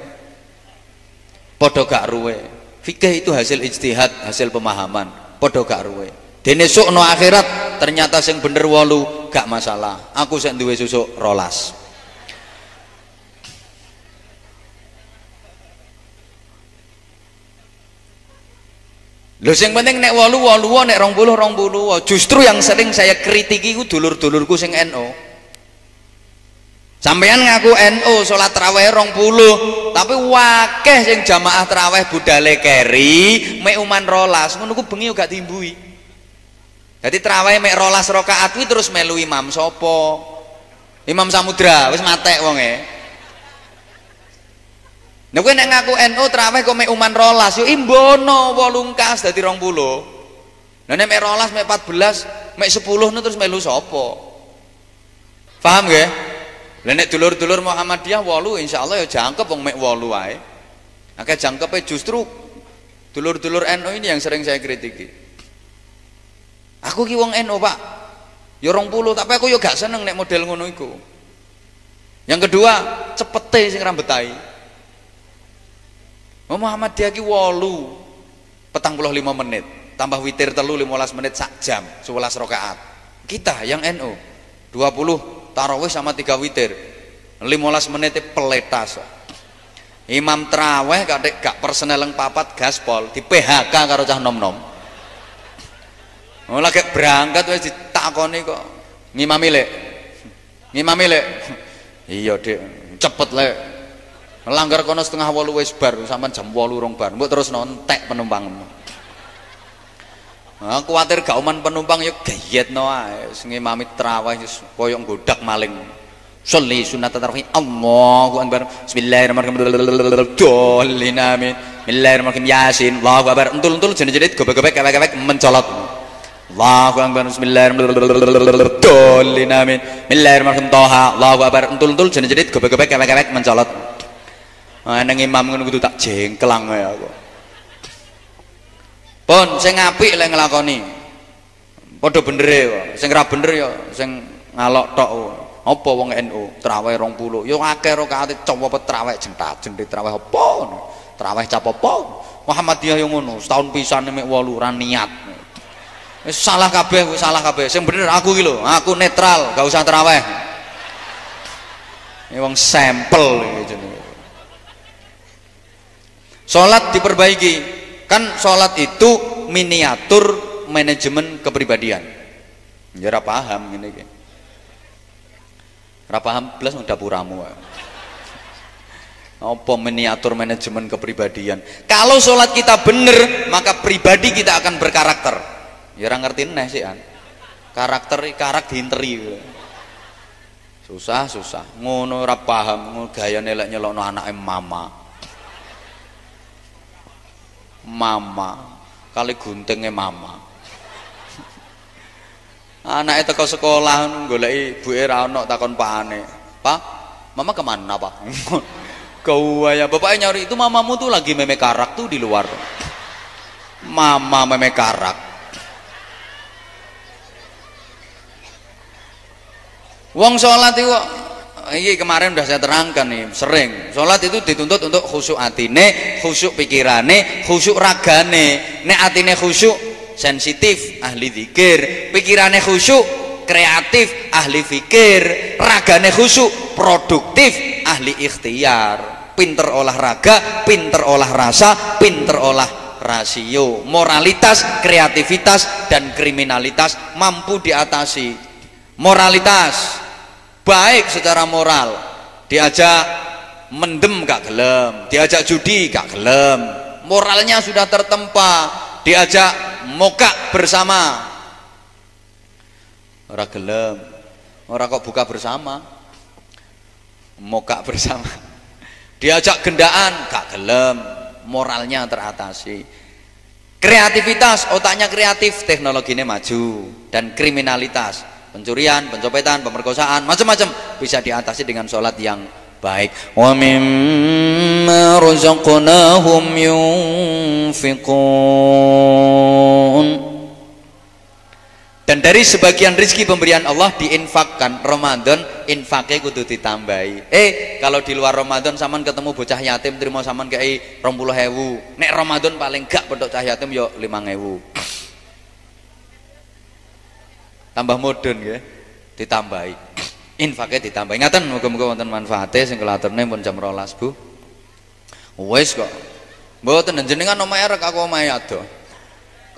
Padha gak ruwe. Fikih itu hasil ijtihad, hasil pemahaman. Padha gak ruwe. Dene sukno akhirat ternyata sing bener 8 gak masalah. Aku sing duwe susuk 12. Lho sing penting nek 8 nek 20. Justru yang sering saya kritiki ku dulur-dulurku sing NU. Sampeyan ngaku NU salat tarawih 20, tapi wakeh sing jamaah tarawih budale keri mek uman 12, ngono ku bengi gak diimbui. Dadi tarawih mek 12 rakaat kuwi terus melu imam sapa? Imam Samudra wis matek wonge. Nek kowe nek ngaku NU tarawih kok mek uman 12, yo imbono 18 dadi 20. Lah nek mek 12 mek 14, mek 10 terus melu sapa? Paham nggih? Lah nek dulur-dulur Muhammadiyah 8 insyaallah ya jangkep wong mek 8 wae. Akeh jangkepe justru dulur-dulur NU ini yang sering saya kritiki. Aku ki wong NU, Pak. Ya 20, tapi aku ya gak seneng nek model ngono iku. Yang kedua, cepete sing ra betahi. Muhammadiyah ki 8 45 menit, tambah witir 3 15 menit sak jam, 11 rakaat. Kita yang NU 20 tarawih sama 3 witir 15 menit peletas. Imam tarawih gak personeleng papat gaspol di PHK karo cah nom-nom. Lagi berangkat wis ditakoni kok ngimami lek iya Dik cepet lek langgar kono 7:30 wis bar sampean jam 8 rong bar mbok terus nontek penumpang. Nah, kuwatir gak uman penumpang ya gayetno ae sing ngimami tarawih koyo nggodak maling. Sholli sunat tarawih Allahu akbar bismillahirrahmanirrahim dolin amin bismillahirrahmanirrahim yasin Allahu akbar entul-entul jenet-jenet gobek-gobek kewek-kewek mencolot Allahu akbar bismillahirrahmanirrahim dolin amin bismillahirrahmanirrahim toha Allahu akbar entul-entul jenet-jenet gobek-gobek kewek-kewek mencolot. Nang imam ngono kudu tak jengklang ae aku. Pun sing apik lek nglakoni padha benere kok, sing ra bener ya sing ngalok tok. Apa wong NU tarawih 20 ya akeh rakaate cowo tarawih jentat-jentit tarawih apa ngono. Tarawih cap apa? Muhammadiyah yo ngono, setahun pisan mek 8 ra niat. Wis salah kabeh, wis salah kabeh. Sing bener aku iki lho, aku netral, gak usah tarawih. Ini wong sampel iki jenenge. Salat diperbaiki. Kan sholat itu miniatur manajemen kepribadian. Ya ora paham ngene iki. Ora paham blas nang dapuramu. Apa miniatur manajemen kepribadian? Kalau sholat kita bener, maka pribadi kita akan berkarakter. Ya ora ngerti neh sih an. Karakter dihinteri. Susah. Ngono ora paham, gayane lek nyelokno anake mama kali guntingnya mama. Anaknya teko sekolah goleki ibuke ra ono takon pakane. Pak, mama kemana Pak? Kau ya bapaknya nyari itu mamamu tuh lagi meme karak tuh di luar. Mama meme karak. Wong sholat itu ini kemarin udah saya terangkan nih, sering sholat itu dituntut untuk khusyuk atine, khusyuk pikirane, khusyuk ragane. Nek atine khusyuk sensitif, ahli zikir, pikirane khusyuk kreatif, ahli fikir, ragane khusyuk produktif, ahli ikhtiar. Pinter olahraga, pinter olah rasa, pinter olah rasio. Moralitas, kreativitas dan kriminalitas mampu diatasi. Moralitas baik secara moral, diajak mendem gak gelem, diajak judi gak gelem, moralnya sudah tertempa, diajak mokak bersama ora gelem, ora kok buka bersama, mokak bersama, diajak gendaan gak gelem, moralnya teratasi. Kreativitas, otaknya kreatif, teknologinya maju, dan kriminalitas, pencurian, pencopetan, pemerkosaan, macam-macam bisa diatasi dengan sholat yang baik. Wa mimma razaqnahum yunfiqun. Dan dari sebagian rezeki pemberian Allah diinfakkan. Ramadan infaknya kudu ditambahi. Kalau di luar Ramadan saman ketemu bocah yatim terima saman kei 20.000. Nek Ramadan paling gak pedok cah yatim yo 5.000. Tambah modern ya, ditambahi. Infaknya ditambahi. Ngaten muga-muga wonten manfaate sing kelaturne pun jam 12, Bu. Wis kok. Mboten jenengan omahe rek aku omahe ado.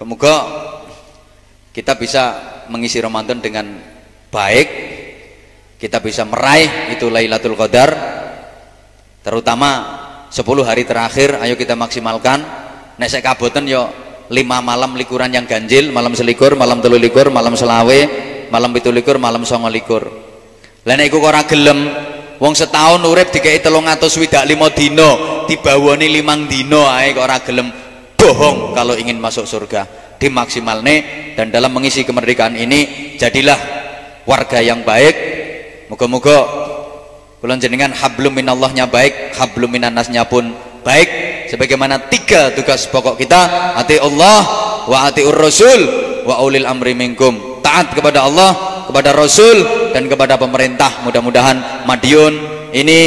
Muga kita bisa mengisi Ramadan dengan baik, kita bisa meraih itu Lailatul Qadar, terutama 10 hari terakhir. Ayo kita maksimalkan. Nek sek kaboten yo 5 malam likuran yang ganjil, malam selikur, malam telu likur, malam selawe, malam 17, malam 29. Lah nek iku ora gelem, wong setahun urip dikei 365 dina, dibawani 5 dina ae kok ora gelem, bohong kalau ingin masuk surga. Dimaksimalne, dan dalam mengisi kemerdekaan ini jadilah warga yang baik. Moga-moga kula jenengan hablum minallahnya baik, hablum minannasnya pun baik, sebagaimana 3 tugas pokok kita: ati Allah wa atiur rasul wa ulil amri minkum. Taat kepada Allah, kepada Rasul, dan kepada pemerintah. Mudah-mudahan Madiun ini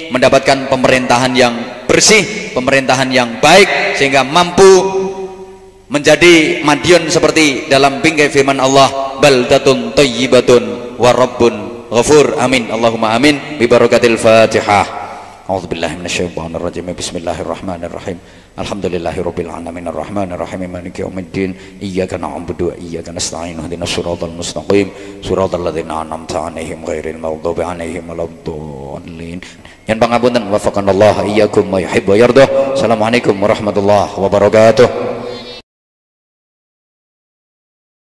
mendapatkan pemerintahan yang bersih, pemerintahan yang baik, sehingga mampu menjadi Madiun seperti dalam bingkai firman Allah, baldatun thayyibatun wa rabbun ghafur. Amin, Allahumma amin, bi barakatil Fatihah. A'udzubillahi minasyaitonir rajim. Bismillahirrahmanirrahim. Alhamdulillahirabbil alamin arrahmanir rahim maliki yaumiddin. Iyyaka na'budu wa iyyaka nasta'in. Ihdinas siratal mustaqim. Siratal ladzina an'amta 'alaihim ghairil maghdubi 'alaihim waladdallin. Yen pangapunten, wafaqanallahu iyyakum wa yuhibbu wa yardah. Assalamualaikum warahmatullahi wabarakatuh.